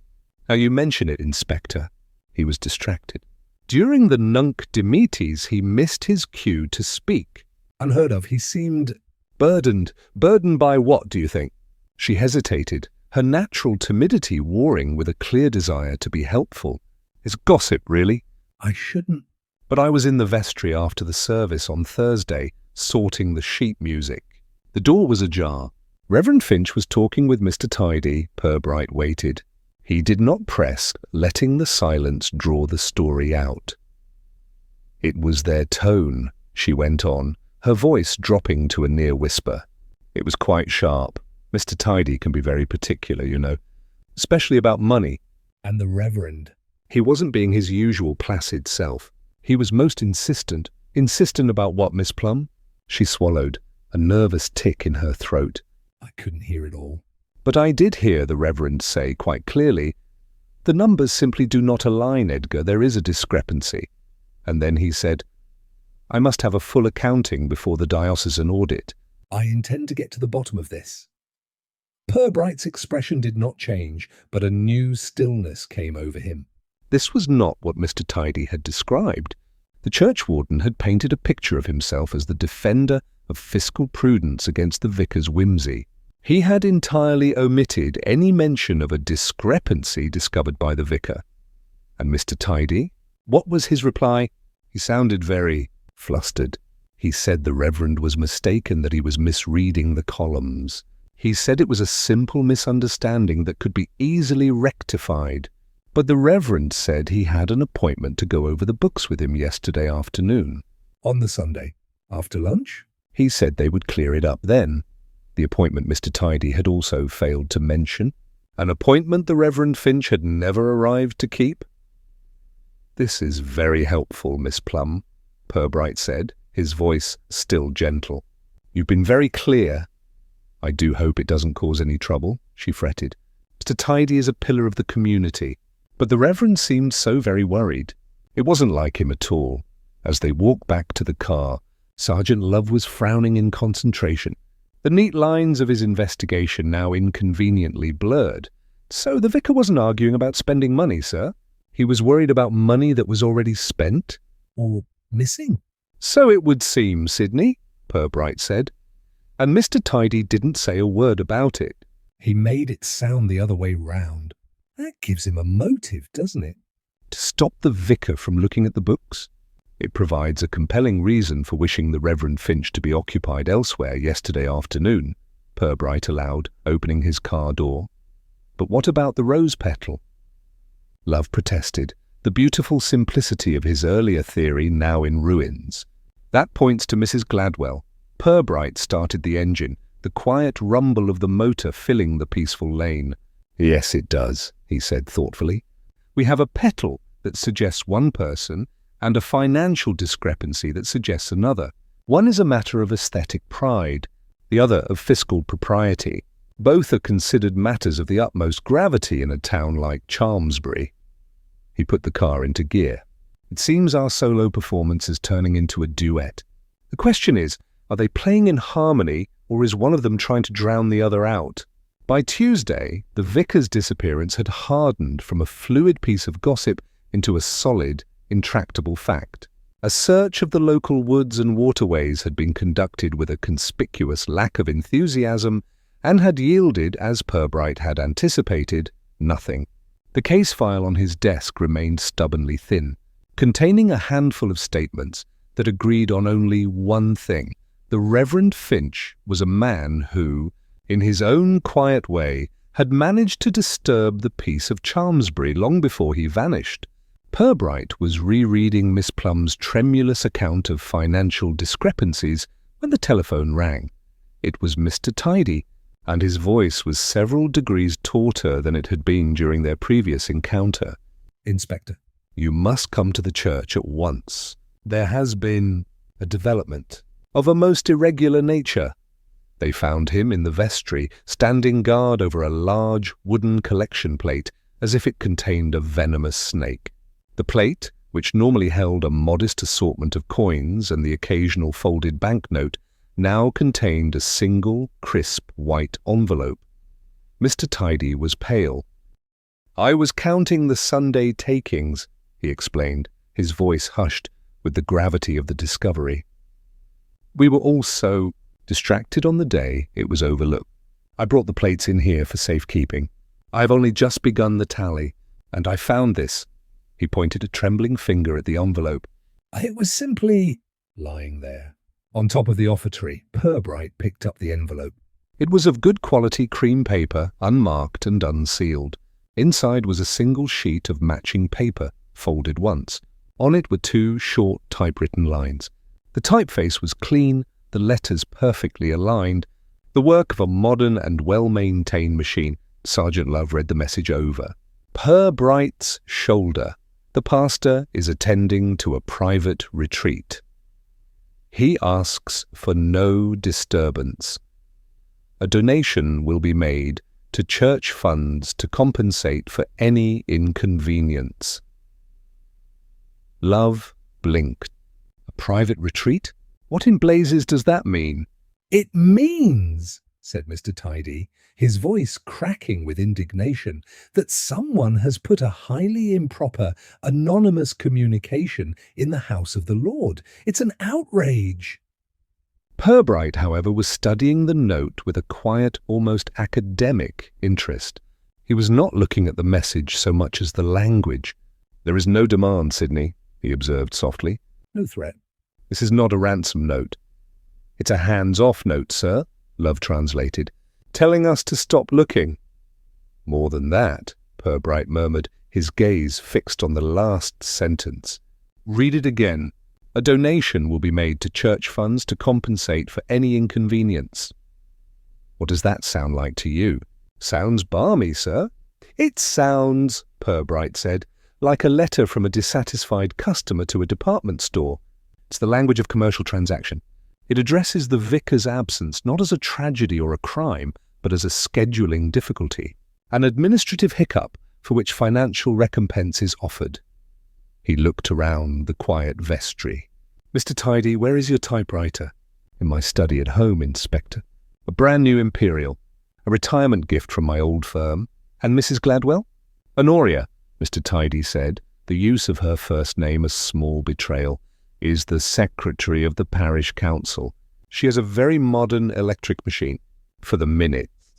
Now you mention it, Inspector. He was distracted. During the Nunc Dimittis, he missed his cue to speak.
Unheard of. He seemed
burdened. Burdened by what, do you think? She hesitated, her natural timidity warring with a clear desire to be helpful. It's gossip, really.
I shouldn't.
But I was in the vestry after the service on Thursday, sorting the sheet music. The door was ajar. Reverend Finch was talking with Mr. Tidy. Pubright waited. He did not press, letting the silence draw the story out. It was their tone, she went on, her voice dropping to a near whisper. It was quite sharp. Mr. Tidy can be very particular, you know, especially about money.
And the Reverend?
He wasn't being his usual placid self. He was most insistent. Insistent about what, Miss Plum? She swallowed, a nervous tick in her throat.
I couldn't hear it all.
But I did hear the Reverend say quite clearly, "The numbers simply do not align, Edgar. There is a discrepancy." And then he said, "I must have a full accounting before the diocesan audit."
I intend to get to the bottom of this. Purbright's expression did not change, but a new stillness came over him.
This was not what Mr. Tidy had described. The churchwarden had painted a picture of himself as the defender of fiscal prudence against the vicar's whimsy. He had entirely omitted any mention of a discrepancy discovered by the vicar. And Mr. Tidy? What was his reply? He sounded very flustered. He said the Reverend was mistaken, that he was misreading the columns. He said it was a simple misunderstanding that could be easily rectified. But the Reverend said he had an appointment to go over the books with him yesterday afternoon.
On the Sunday? After lunch?
He said they would clear it up then. The appointment Mr. Tidy had also failed to mention. An appointment the Reverend Finch had never arrived to keep. "This is very helpful, Miss Plum," Pubright said, his voice still gentle. "You've been very clear." "I do hope it doesn't cause any trouble," she fretted. "Mr. Tidy is a pillar of the community." But the Reverend seemed so very worried. It wasn't like him at all. As they walked back to the car, Sergeant Love was frowning in concentration, the neat lines of his investigation now inconveniently blurred. "So the vicar wasn't arguing about spending money, sir? He was worried about money that was already spent?"
"Or missing?"
"So it would seem, Sidney," Pubright said. And Mr. Tidy didn't say a word about it.
He made it sound the other way round. That gives him a motive, doesn't it?
To stop the vicar from looking at the books? It provides a compelling reason for wishing the Reverend Finch to be occupied elsewhere yesterday afternoon, Pubright allowed, opening his car door. But what about the rose petal? Love protested, the beautiful simplicity of his earlier theory now in ruins. That points to Mrs. Gladwell. Pubright started the engine, the quiet rumble of the motor filling the peaceful lane. "Yes, it does," he said thoughtfully. "We have a petal that suggests one person and a financial discrepancy that suggests another. One is a matter of aesthetic pride, the other of fiscal propriety. Both are considered matters of the utmost gravity in a town like Chalmsbury." He put the car into gear. "It seems our solo performance is turning into a duet. The question is, are they playing in harmony, or is one of them trying to drown the other out?" By Tuesday, the vicar's disappearance had hardened from a fluid piece of gossip into a solid, intractable fact. A search of the local woods and waterways had been conducted with a conspicuous lack of enthusiasm and had yielded, as Pubright had anticipated, nothing. The case file on his desk remained stubbornly thin, containing a handful of statements that agreed on only one thing. The Reverend Finch was a man who, in his own quiet way, had managed to disturb the peace of Chalmsbury long before he vanished. Pubright was rereading Miss Plum's tremulous account of financial discrepancies when the telephone rang. It was Mr. Tidy, and his voice was several degrees tauter than it had been during their previous encounter.
"Inspector,
You must come to the church at once. There has been a development of a most irregular nature. They found him in the vestry, standing guard over a large wooden collection plate, as if it contained a venomous snake. The plate, which normally held a modest assortment of coins and the occasional folded banknote, now contained a single, crisp white envelope. Mr. Tidy was pale. "I was counting the Sunday takings," he explained, his voice hushed with the gravity of the discovery. "We were all so distracted on the day it was overlooked. I brought the plates in here for safekeeping. I have only just begun the tally, and I found this." He pointed a trembling finger at the envelope.
It was simply lying there. On top of the offertory, Pubright picked up the envelope.
It was of good quality cream paper, unmarked and unsealed. Inside was a single sheet of matching paper, folded once. On it were 2 short typewritten lines. The typeface was clean, the letters perfectly aligned, the work of a modern and well-maintained machine. Sergeant Love read the message over. "Purbright's shoulder. The pastor is attending to a private retreat. He asks for no disturbance. A donation will be made to church funds to compensate for any inconvenience." Love blinked. A private retreat? What in blazes does that mean?
"It means," said Mr. Tidy, his voice cracking with indignation, "that someone has put a highly improper, anonymous communication in the house of the Lord. It's an outrage."
Pubright, however, was studying the note with a quiet, almost academic interest. He was not looking at the message so much as the language. "There is no demand, Sidney," he observed softly.
"No threat."
"This is not a ransom note." "It's a hands-off note, sir," Love translated, "telling us to stop looking." "More than that," Pubright murmured, his gaze fixed on the last sentence. "Read it again. A donation will be made to church funds to compensate for any inconvenience." "What does that sound like to you?" "Sounds balmy, sir." "It sounds," Pubright said, "like a letter from a dissatisfied customer to a department store. It's the language of commercial transaction. It addresses the vicar's absence not as a tragedy or a crime, but as a scheduling difficulty, an administrative hiccup for which financial recompense is offered." He looked around the quiet vestry. "Mr. Tidy, where is your typewriter?" "In my study at home, Inspector." "A brand new Imperial. A retirement gift from my old firm. And Mrs. Gladwell?" "Honoria," Mr. Tidy said, the use of her first name a small betrayal, "is the secretary of the parish council. She has a very modern electric machine. For the minutes."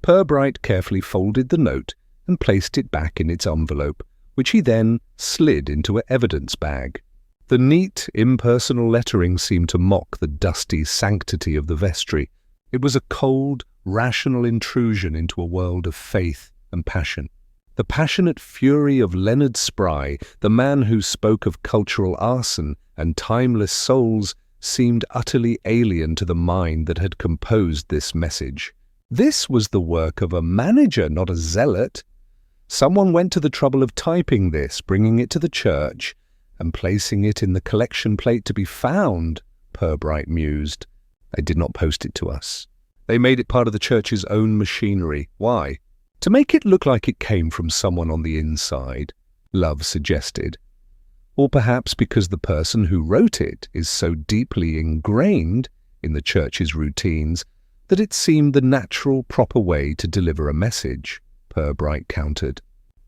Pubright carefully folded the note and placed it back in its envelope, which he then slid into an evidence bag. The neat, impersonal lettering seemed to mock the dusty sanctity of the vestry. It was a cold, rational intrusion into a world of faith and passion. The passionate fury of Leonard Spry, the man who spoke of cultural arson and timeless souls, seemed utterly alien to the mind that had composed this message. This was the work of a manager, not a zealot. Someone went to the trouble of typing this, bringing it to the church, and placing it in the collection plate to be found, Pubright mused. They did not post it to us. They made it part of the church's own machinery. Why? To make it look like it came from someone on the inside, Love suggested. Or perhaps because the person who wrote it is so deeply ingrained in the church's routines that it seemed the natural, proper way to deliver a message, Pubright countered.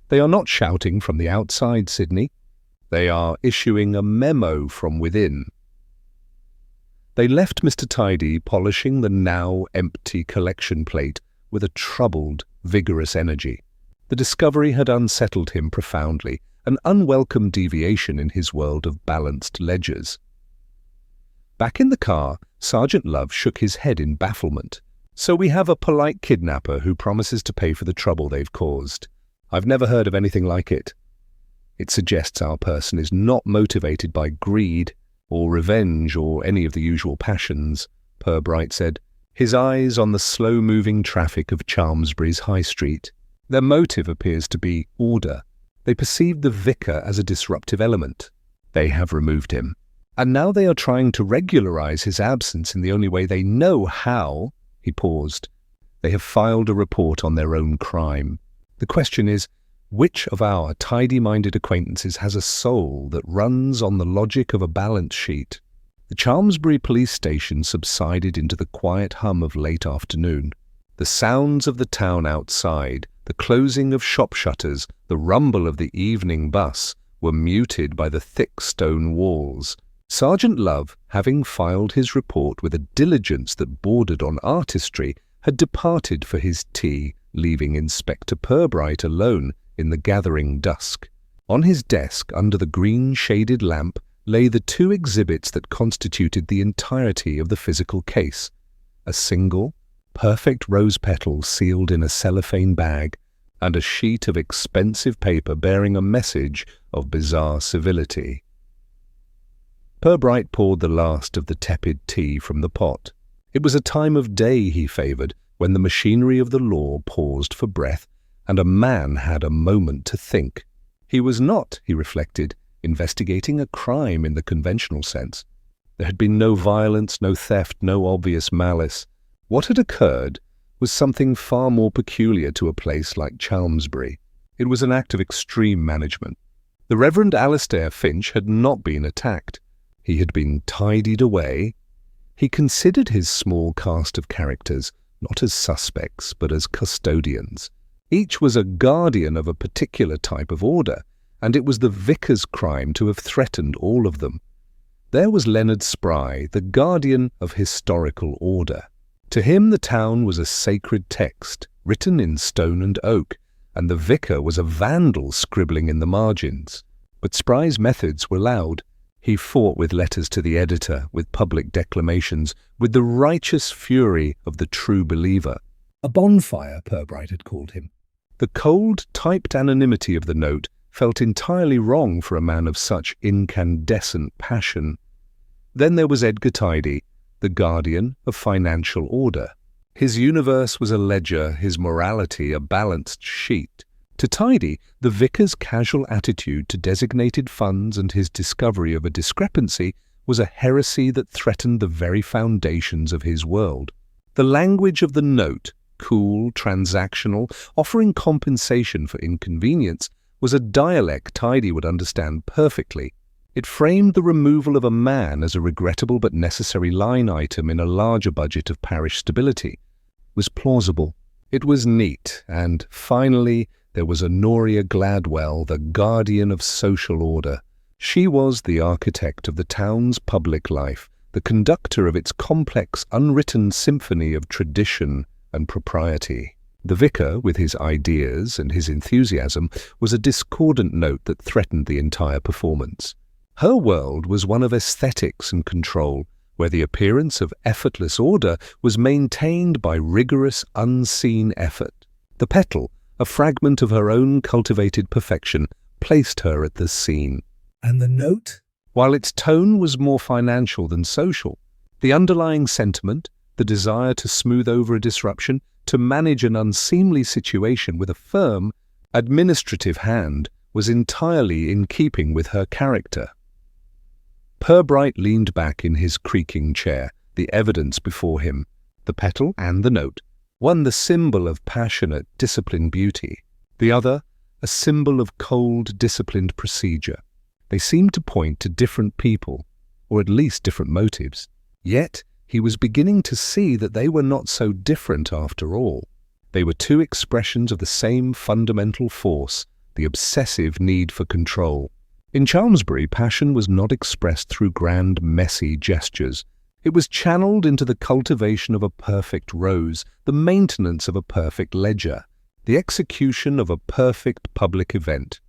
They are not shouting from the outside, Sidney. They are issuing a memo from within. They left Mr. Tidy polishing the now empty collection plate with a troubled, vigorous energy. The discovery had unsettled him profoundly, an unwelcome deviation in his world of balanced ledgers. Back in the car, Sergeant Love shook his head in bafflement. So we have a polite kidnapper who promises to pay for the trouble they've caused. I've never heard of anything like it. It suggests our person is not motivated by greed or revenge or any of the usual passions, Pubright said, his eyes on the slow-moving traffic of Chalmsbury's High Street. Their motive appears to be order. They perceived the vicar as a disruptive element. They have removed him. And now they are trying to regularize his absence in the only way they know how. He paused. They have filed a report on their own crime. The question is, which of our tidy-minded acquaintances has a soul that runs on the logic of a balance sheet? The Chalmsbury police station subsided into the quiet hum of late afternoon. The sounds of the town outside, the closing of shop shutters, the rumble of the evening bus, were muted by the thick stone walls. Sergeant Love, having filed his report with a diligence that bordered on artistry, had departed for his tea, leaving Inspector Pubright alone in the gathering dusk. On his desk, under the green-shaded lamp, lay the two exhibits that constituted the entirety of the physical case: a single, perfect rose petal sealed in a cellophane bag, and a sheet of expensive paper bearing a message of bizarre civility. Pubright poured the last of the tepid tea from the pot. It was a time of day he favoured, when the machinery of the law paused for breath, and a man had a moment to think. He was not, he reflected, investigating a crime in the conventional sense. There had been no violence, no theft, no obvious malice. What had occurred was something far more peculiar to a place like Chalmsbury. It was an act of extreme management. The Reverend Alistair Finch had not been attacked. He had been tidied away. He considered his small cast of characters not as suspects, but as custodians. Each was a guardian of a particular type of order, and it was the vicar's crime to have threatened all of them. There was Leonard Spry, the guardian of historical order. To him the town was a sacred text, written in stone and oak, and the vicar was a vandal scribbling in the margins. But Spry's methods were loud. He fought with letters to the editor, with public declamations, with the righteous fury of the true believer.
A bonfire, Pubright had called him.
The cold, typed anonymity of the note felt entirely wrong for a man of such incandescent passion. Then there was Edgar Tidy, the guardian of financial order. His universe was a ledger, his morality a balanced sheet. To Tidy, the vicar's casual attitude to designated funds and his discovery of a discrepancy was a heresy that threatened the very foundations of his world. The language of the note, cool, transactional, offering compensation for inconvenience, was a dialect Tidy would understand perfectly. It framed the removal of a man as a regrettable but necessary line item in a larger budget of parish stability. It was plausible. It was neat, and finally there was Honoria Gladwell, the guardian of social order. She was the architect of the town's public life, the conductor of its complex, unwritten symphony of tradition and propriety. The vicar, with his ideas and his enthusiasm, was a discordant note that threatened the entire performance. Her world was one of aesthetics and control, where the appearance of effortless order was maintained by rigorous, unseen effort. The petal, a fragment of her own cultivated perfection, placed her at the scene.
And the note?
While its tone was more financial than social, the underlying sentiment, the desire to smooth over a disruption, to manage an unseemly situation with a firm, administrative hand, was entirely in keeping with her character. Pubright leaned back in his creaking chair, the evidence before him, the petal and the note, one the symbol of passionate, disciplined beauty, the other a symbol of cold, disciplined procedure. They seemed to point to different people, or at least different motives. Yet he was beginning to see that they were not so different after all. They were two expressions of the same fundamental force, the obsessive need for control. In Chalmsbury, passion was not expressed through grand, messy gestures. It was channeled into the cultivation of a perfect rose, the maintenance of a perfect ledger, the execution of a perfect public event.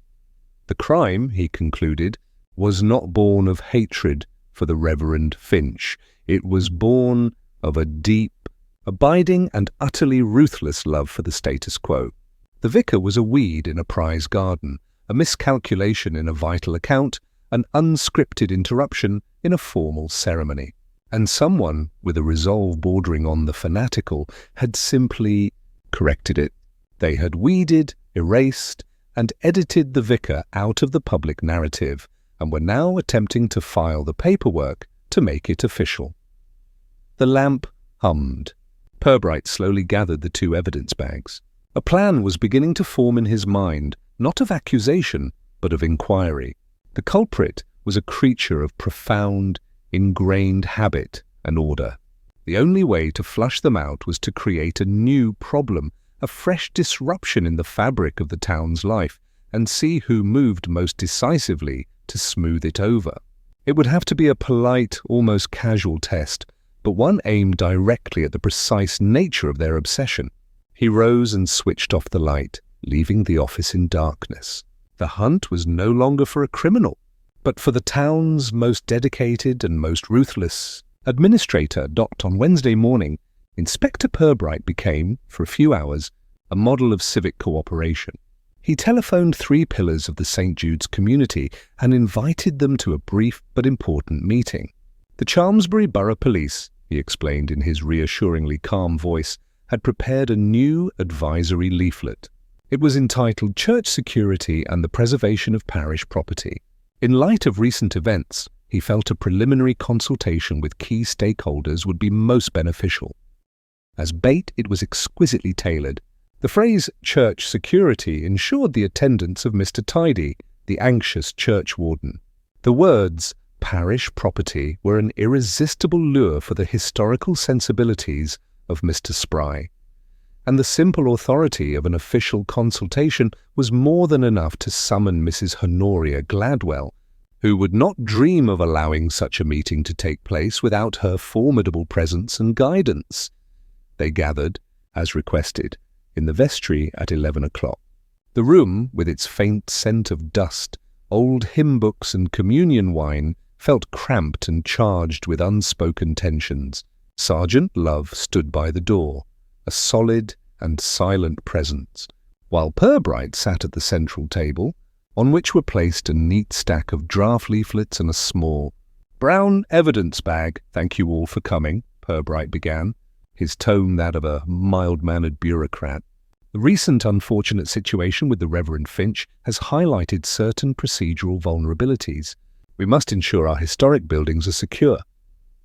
The crime, he concluded, was not born of hatred for the Reverend Finch. It was born of a deep, abiding and utterly ruthless love for the status quo. The vicar was a weed in a prize garden, a miscalculation in a vital account, an unscripted interruption in a formal ceremony. And someone, with a resolve bordering on the fanatical, had simply corrected it. They had weeded, erased, and edited the vicar out of the public narrative, and were now attempting to file the paperwork to make it official. The lamp hummed. Pubright slowly gathered the 2 evidence bags. A plan was beginning to form in his mind, not of accusation, but of inquiry. The culprit was a creature of profound, ingrained habit and order. The only way to flush them out was to create a new problem, a fresh disruption in the fabric of the town's life, and see who moved most decisively to smooth it over. It would have to be a polite, almost casual test, but one aimed directly at the precise nature of their obsession. He rose and switched off the light, leaving the office in darkness. The hunt was no longer for a criminal, but for the town's most dedicated and most ruthless administrator. On Wednesday morning, Inspector Pubright became, for a few hours, a model of civic cooperation. He telephoned 3 pillars of the St. Jude's community and invited them to a brief but important meeting. The Chalmsbury Borough Police, he explained in his reassuringly calm voice, had prepared a new advisory leaflet. It was entitled Church Security and the Preservation of Parish Property. In light of recent events, he felt a preliminary consultation with key stakeholders would be most beneficial. As bait, it was exquisitely tailored. The phrase church security ensured the attendance of Mr. Tidy, the anxious church warden. The words parish property were an irresistible lure for the historical sensibilities of Mr. Spry, and the simple authority of an official consultation was more than enough to summon Mrs. Honoria Gladwell, who would not dream of allowing such a meeting to take place without her formidable presence and guidance. They gathered, as requested, in the vestry at 11 o'clock. The room, with its faint scent of dust, old hymn books and communion wine, felt cramped and charged with unspoken tensions. Sergeant Love stood by the door, a solid and silent presence, while Pubright sat at the central table, on which were placed a neat stack of draft leaflets and a small, brown evidence bag. "Thank you all for coming," Pubright began, his tone that of a mild-mannered bureaucrat. "The recent unfortunate situation with the Reverend Finch has highlighted certain procedural vulnerabilities. We must ensure our historic buildings are secure."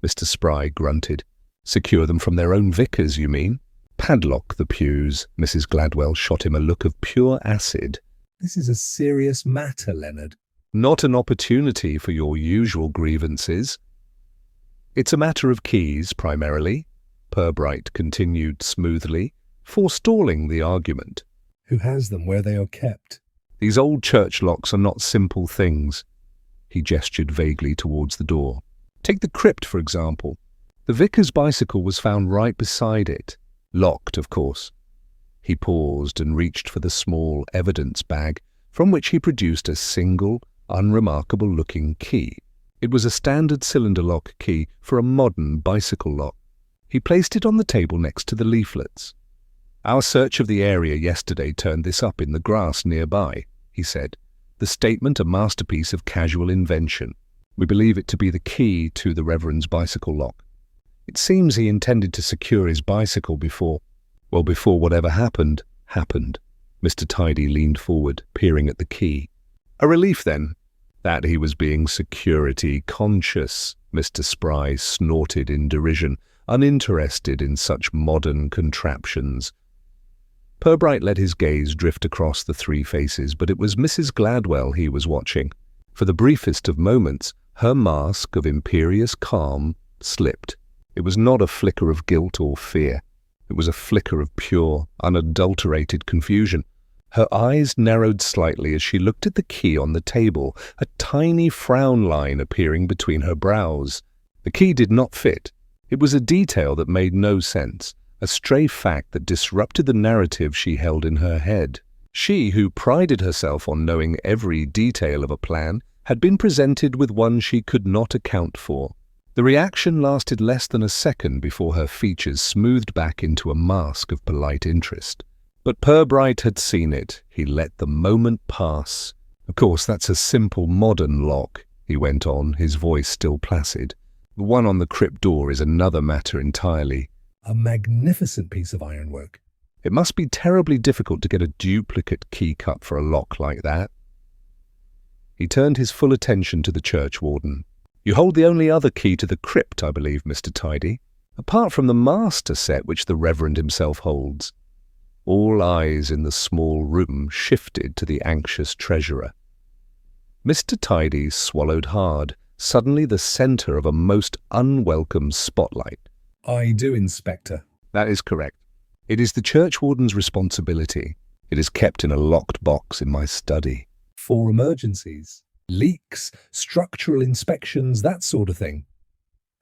Mr. Spry grunted. "Secure them from their own vicars, you mean?" "Padlock the pews." Mrs. Gladwell shot him a look of pure acid.
This is a serious matter, Leonard.
"Not an opportunity for your usual grievances." "It's a matter of keys, primarily," Pubright continued smoothly, forestalling the argument.
Who has them, where they are kept?
"These old church locks are not simple things." He gestured vaguely towards the door. "Take the crypt, for example. The vicar's bicycle was found right beside it. Locked, of course." He paused and reached for the small evidence bag, from which he produced a single, unremarkable-looking key. It was a standard cylinder lock key for a modern bicycle lock. He placed it on the table next to the leaflets. "Our search of the area yesterday turned this up in the grass nearby," he said, the statement a masterpiece of casual invention. "We believe it to be the key to the Reverend's bicycle lock. It seems he intended to secure his bicycle before whatever happened. Mr. Tidy leaned forward, peering at the key. "A relief, then, that he was being security-conscious," Mr. Spry snorted in derision, uninterested in such modern contraptions. Pubright let his gaze drift across the 3 faces, but it was Mrs. Gladwell he was watching. For the briefest of moments, her mask of imperious calm slipped. It was not a flicker of guilt or fear. It was a flicker of pure, unadulterated confusion. Her eyes narrowed slightly as she looked at the key on the table, a tiny frown line appearing between her brows. The key did not fit. It was a detail that made no sense, a stray fact that disrupted the narrative she held in her head. She, who prided herself on knowing every detail of a plan, had been presented with one she could not account for. The reaction lasted less than a second before her features smoothed back into a mask of polite interest. But Pubright had seen it. He let the moment pass. "Of course, that's a simple modern lock," he went on, his voice still placid. "The one on the crypt door is another matter entirely."
A magnificent piece of ironwork.
It must be terribly difficult to get a duplicate key cut for a lock like that. He turned his full attention to the churchwarden. You hold the only other key to the crypt, I believe, Mr. Tidy, apart from the master set which the Reverend himself holds. All eyes in the small room shifted to the anxious treasurer. Mr. Tidy swallowed hard, suddenly the centre of a most unwelcome spotlight.
I do, Inspector.
That is correct. It is the churchwarden's responsibility. It is kept in a locked box in my study.
For emergencies, leaks, structural inspections, that sort of thing.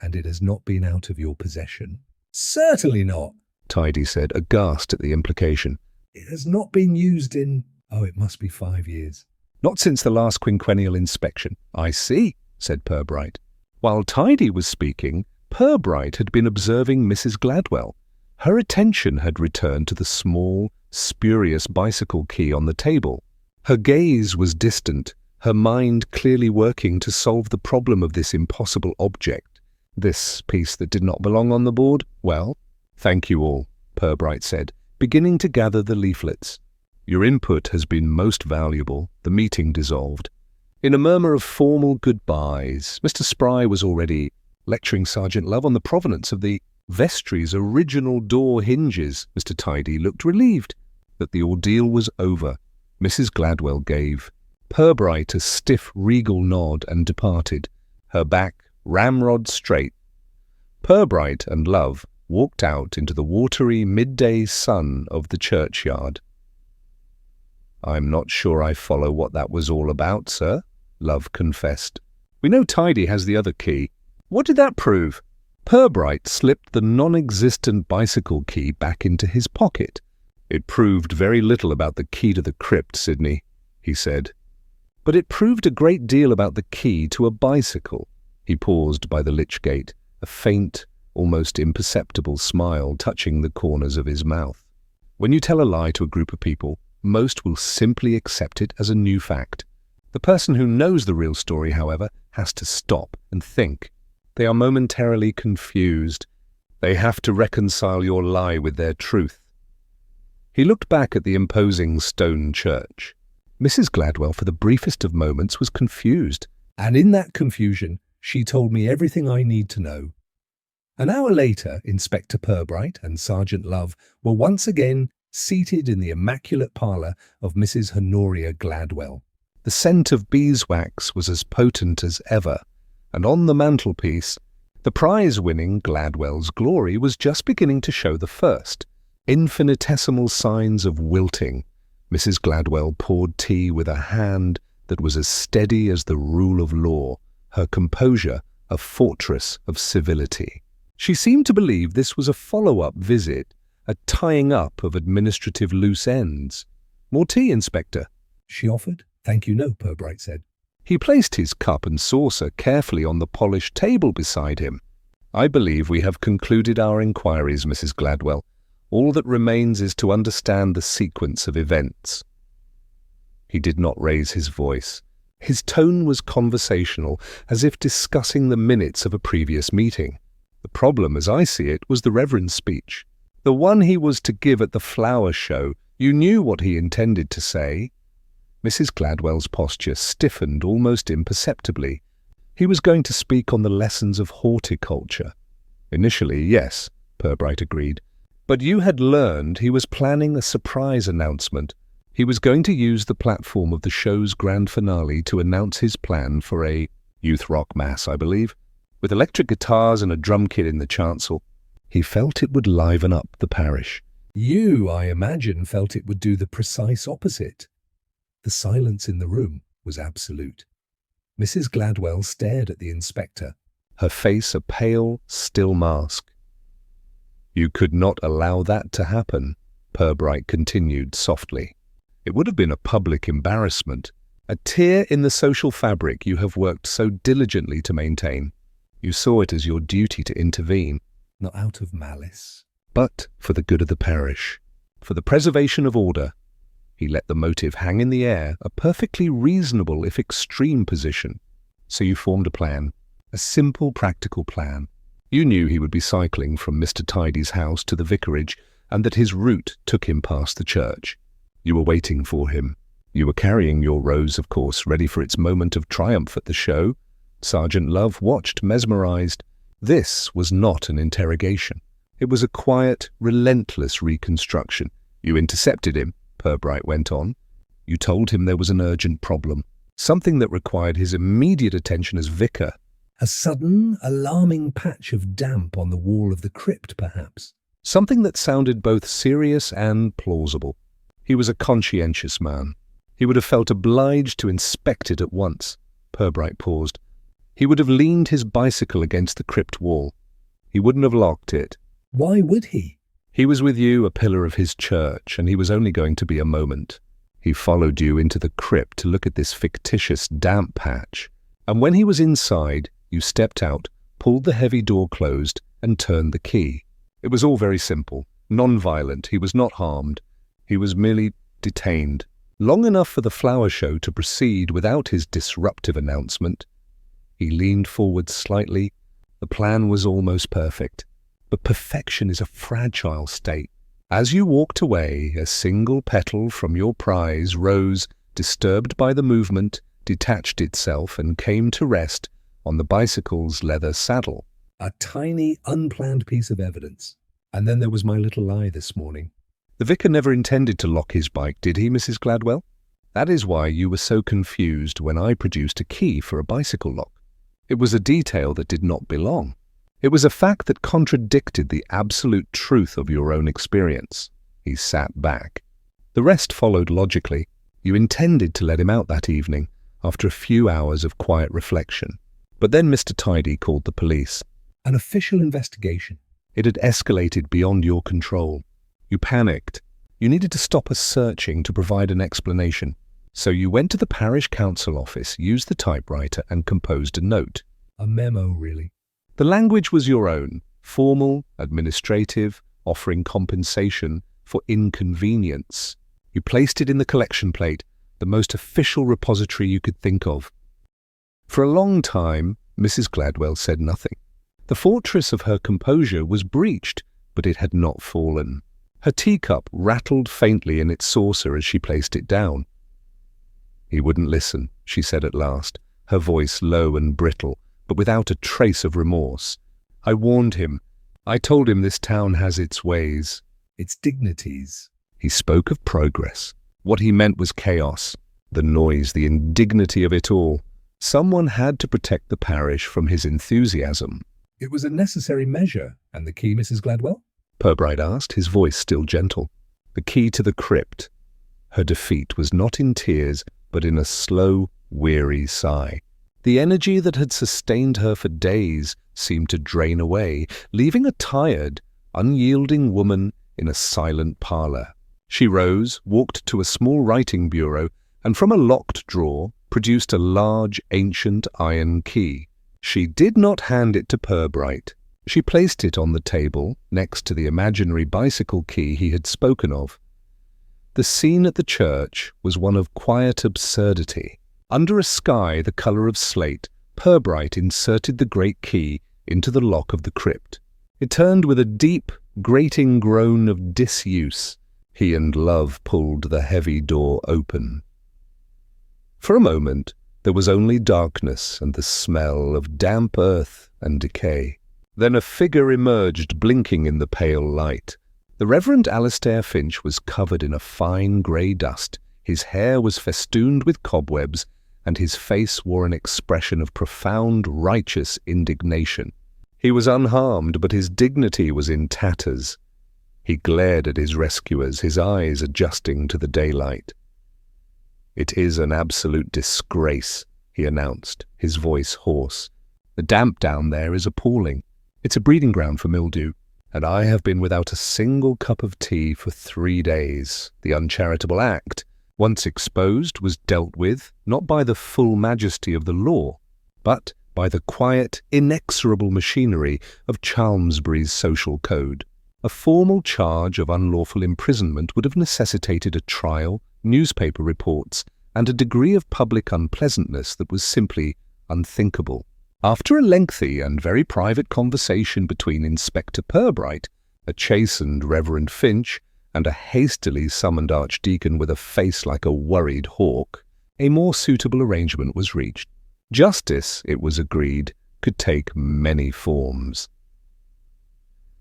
And it has not been out of your possession? Certainly not,
Tidy said, aghast at the implication.
It has not been used in, it must be 5 years.
Not since the last quinquennial inspection. I see, said Pubright. While Tidy was speaking, Pubright had been observing Mrs. Gladwell. Her attention had returned to the small, spurious bicycle key on the table. Her gaze was distant, her mind clearly working to solve the problem of this impossible object. This piece that did not belong on the board? Well, thank you all, Pubright said, beginning to gather the leaflets. Your input has been most valuable. The meeting dissolved. In a murmur of formal goodbyes, Mr. Spry was already lecturing Sergeant Love on the provenance of the vestry's original door hinges. Mr. Tidy looked relieved that the ordeal was over. Mrs. Gladwell gave Pubright a stiff, regal nod and departed, her back ramrod straight. Pubright and Love walked out into the watery midday sun of the churchyard. I'm not sure I follow what that was all about, sir, Love confessed. We know Tidy has the other key. What did that prove? Pubright slipped the non-existent bicycle key back into his pocket. It proved very little about the key to the crypt, Sidney, he said. But it proved a great deal about the key to a bicycle. He paused by the lich gate, a faint, almost imperceptible smile touching the corners of his mouth. When you tell a lie to a group of people, most will simply accept it as a new fact. The person who knows the real story, however, has to stop and think. They are momentarily confused. They have to reconcile your lie with their truth. He looked back at the imposing stone church. Mrs. Gladwell, for the briefest of moments, was confused.
And in that confusion, she told me everything I need to know. An hour later, Inspector Pubright and Sergeant Love were once again seated in the immaculate parlour of Mrs. Honoria Gladwell.
The scent of beeswax was as potent as ever, and on the mantelpiece, the prize-winning Gladwell's Glory was just beginning to show the first infinitesimal signs of wilting. Mrs. Gladwell poured tea with a hand that was as steady as the rule of law, her composure a fortress of civility. She seemed to believe this was a follow-up visit, a tying up of administrative loose ends. More tea, Inspector?
She offered. Thank you, no, Pubright said.
He placed his cup and saucer carefully on the polished table beside him. I believe we have concluded our inquiries, Mrs. Gladwell. All that remains is to understand the sequence of events. He did not raise his voice. His tone was conversational, as if discussing the minutes of a previous meeting. The problem, as I see it, was the Reverend's speech. The one he was to give at the flower show. You knew what he intended to say. Mrs. Gladwell's posture stiffened almost imperceptibly. He was going to speak on the lessons of horticulture. Initially, yes, Pubright agreed. But you had learned he was planning a surprise announcement. He was going to use the platform of the show's grand finale to announce his plan for a youth rock mass, I believe, with electric guitars and a drum kit in the chancel. He felt it would liven up the parish.
You, I imagine, felt it would do the precise opposite. The silence in the room was absolute. Mrs. Gladwell stared at the inspector,
her face a pale, still mask. You could not allow that to happen, Pubright continued softly. It would have been a public embarrassment, a tear in the social fabric you have worked so diligently to maintain. You saw it as your duty to intervene.
Not out of malice,
but for the good of the parish, for the preservation of order. He let the motive hang in the air, a perfectly reasonable if extreme position. So you formed a plan, a simple, practical plan. You knew he would be cycling from Mr. Tidy's house to the vicarage, and that his route took him past the church. You were waiting for him. You were carrying your rose, of course, ready for its moment of triumph at the show. Sergeant Love watched, mesmerized. This was not an interrogation. It was a quiet, relentless reconstruction. You intercepted him, Pubright went on. You told him there was an urgent problem, something that required his immediate attention as vicar.
A sudden, alarming patch of damp on the wall of the crypt, perhaps.
Something that sounded both serious and plausible. He was a conscientious man. He would have felt obliged to inspect it at once. Pubright paused. He would have leaned his bicycle against the crypt wall. He wouldn't have locked it.
Why would he?
He was with you, a pillar of his church, and he was only going to be a moment. He followed you into the crypt to look at this fictitious damp patch. And when he was inside, you stepped out, pulled the heavy door closed, and turned the key. It was all very simple, non-violent. He was not harmed. He was merely detained, long enough for the flower show to proceed without his disruptive announcement. He leaned forward slightly. The plan was almost perfect. But perfection is a fragile state. As you walked away, a single petal from your prize rose, disturbed by the movement, detached itself and came to rest on the bicycle's leather saddle.
A tiny, unplanned piece of evidence. And then there was my little lie this morning.
The vicar never intended to lock his bike, did he, Mrs. Gladwell? That is why you were so confused when I produced a key for a bicycle lock. It was a detail that did not belong. It was a fact that contradicted the absolute truth of your own experience. He sat back. The rest followed logically. You intended to let him out that evening, after a few hours of quiet reflection. But then Mr. Tidy called the police.
An official investigation.
It had escalated beyond your control. You panicked. You needed to stop us searching to provide an explanation. So you went to the parish council office, used the typewriter, and composed a note.
A memo, really.
The language was your own, formal, administrative, offering compensation for inconvenience. You placed it in the collection plate, the most official repository you could think of. For a long time, Mrs. Gladwell said nothing. The fortress of her composure was breached, but it had not fallen. Her teacup rattled faintly in its saucer as she placed it down. He wouldn't listen, she said at last, her voice low and brittle, but without a trace of remorse. I warned him. I told him this town has its ways.
Its dignities.
He spoke of progress. What he meant was chaos. The noise, the indignity of it all. Someone had to protect the parish from his enthusiasm.
It was a necessary measure. And the key, Mrs. Gladwell?
Pubright asked, his voice still gentle. The key to the crypt. Her defeat was not in tears, but in a slow, weary sigh. The energy that had sustained her for days seemed to drain away, leaving a tired, unyielding woman in a silent parlour. She rose, walked to a small writing bureau, and from a locked drawer produced a large, ancient iron key. She did not hand it to Pubright. She placed it on the table, next to the imaginary bicycle key he had spoken of. The scene at the church was one of quiet absurdity. Under a sky the colour of slate, Pubright inserted the great key into the lock of the crypt. It turned with a deep, grating groan of disuse. He and Love pulled the heavy door open. For a moment there was only darkness and the smell of damp earth and decay. Then a figure emerged, blinking in the pale light. The Reverend Alastair Finch was covered in a fine grey dust. His hair was festooned with cobwebs, and his face wore an expression of profound, righteous indignation. He was unharmed, but his dignity was in tatters. He glared at his rescuers, his eyes adjusting to the daylight. "It is an absolute disgrace," he announced, his voice hoarse. "The damp down there is appalling. It's a breeding ground for mildew, and I have been without a single cup of tea for 3 days. The uncharitable act, once exposed, was dealt with not by the full majesty of the law, but by the quiet, inexorable machinery of Chalmsbury's social code. A formal charge of unlawful imprisonment would have necessitated a trial, newspaper reports, and a degree of public unpleasantness that was simply unthinkable. After a lengthy and very private conversation between Inspector Pubright a chastened Reverend Finch, and a hastily summoned archdeacon with a face like a worried hawk, a more suitable arrangement was reached. Justice, it was agreed, could take many forms.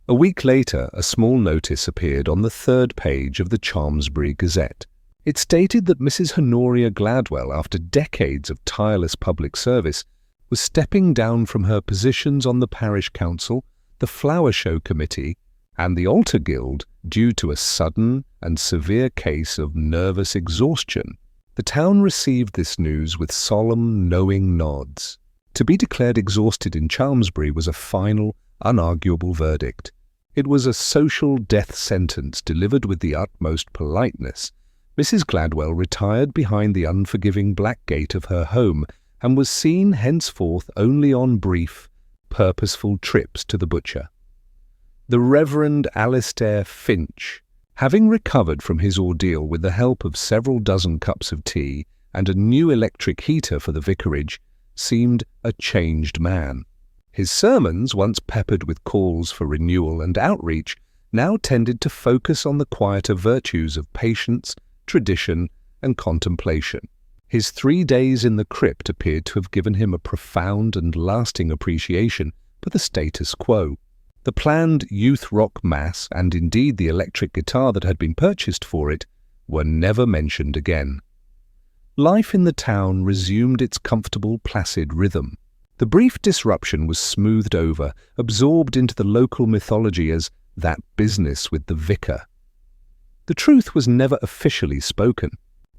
A week later, a small notice appeared on the 3rd page of the Chalmsbury Gazette. It stated that Mrs. Honoria Gladwell, after decades of tireless public service, was stepping down from her positions on the parish council, the flower show committee, and the altar guild due to a sudden and severe case of nervous exhaustion. The town received this news with solemn, knowing nods. To be declared exhausted in Chalmsbury was a final, unarguable verdict. It was a social death sentence delivered with the utmost politeness. Mrs. Gladwell retired behind the unforgiving black gate of her home and was seen henceforth only on brief, purposeful trips to the butcher. The Reverend Alistair Finch, having recovered from his ordeal with the help of several dozen cups of tea and a new electric heater for the vicarage, seemed a changed man. His sermons, once peppered with calls for renewal and outreach, now tended to focus on the quieter virtues of patience, tradition, and contemplation. His 3 days in the crypt appeared to have given him a profound and lasting appreciation for the status quo. The planned youth rock mass, and indeed the electric guitar that had been purchased for it, were never mentioned again. Life in the town resumed its comfortable, placid rhythm. The brief disruption was smoothed over, absorbed into the local mythology as that business with the vicar. The truth was never officially spoken,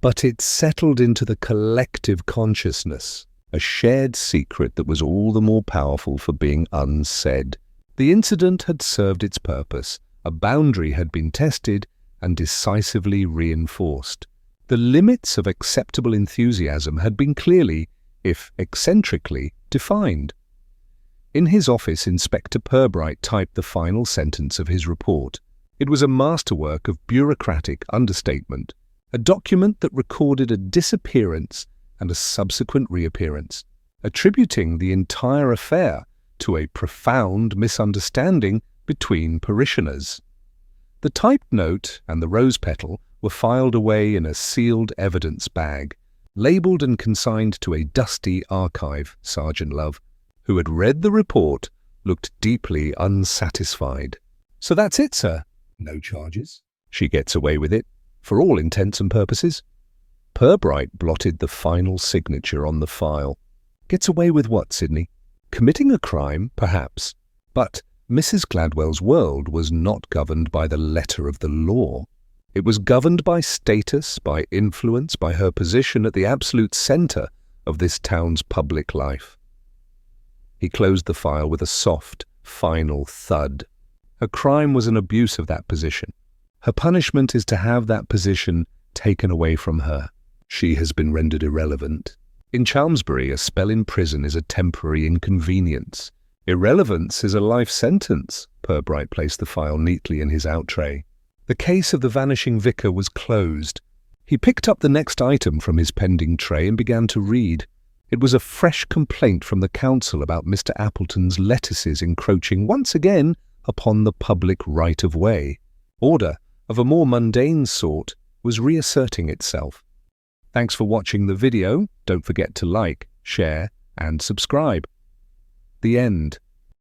but it settled into the collective consciousness, a shared secret that was all the more powerful for being unsaid. The incident had served its purpose, a boundary had been tested and decisively reinforced. The limits of acceptable enthusiasm had been clearly, if eccentrically, defined. In his office, Inspector Pubright typed the final sentence of his report. It was a masterwork of bureaucratic understatement, a document that recorded a disappearance and a subsequent reappearance, attributing the entire affair to a profound misunderstanding between parishioners. The typed note and the rose petal were filed away in a sealed evidence bag, labelled and consigned to a dusty archive. Sergeant Love, who had read the report, looked deeply unsatisfied. "So that's it, sir?"
"No charges."
"She gets away with it, for all intents and purposes?" Pubright blotted the final signature on the file. "Gets away with what, Sidney? Committing a crime, perhaps, but Mrs. Gladwell's world was not governed by the letter of the law. It was governed by status, by influence, by her position at the absolute centre of this town's public life." He closed the file with a soft, final thud. Her crime was an abuse of that position. Her punishment is to have that position taken away from her. She has been rendered irrelevant. In Chalmsbury, a spell in prison is a temporary inconvenience. Irrelevance is a life sentence. Pubright placed the file neatly in his out tray. The case of the Vanishing Vicar was closed. He picked up the next item from his pending tray and began to read. It was a fresh complaint from the council about Mr. Appleton's lettuces encroaching once again upon the public right-of-way. Order, of a more mundane sort, was reasserting itself. Thanks for watching the video. Don't forget to like, share, and subscribe. The end.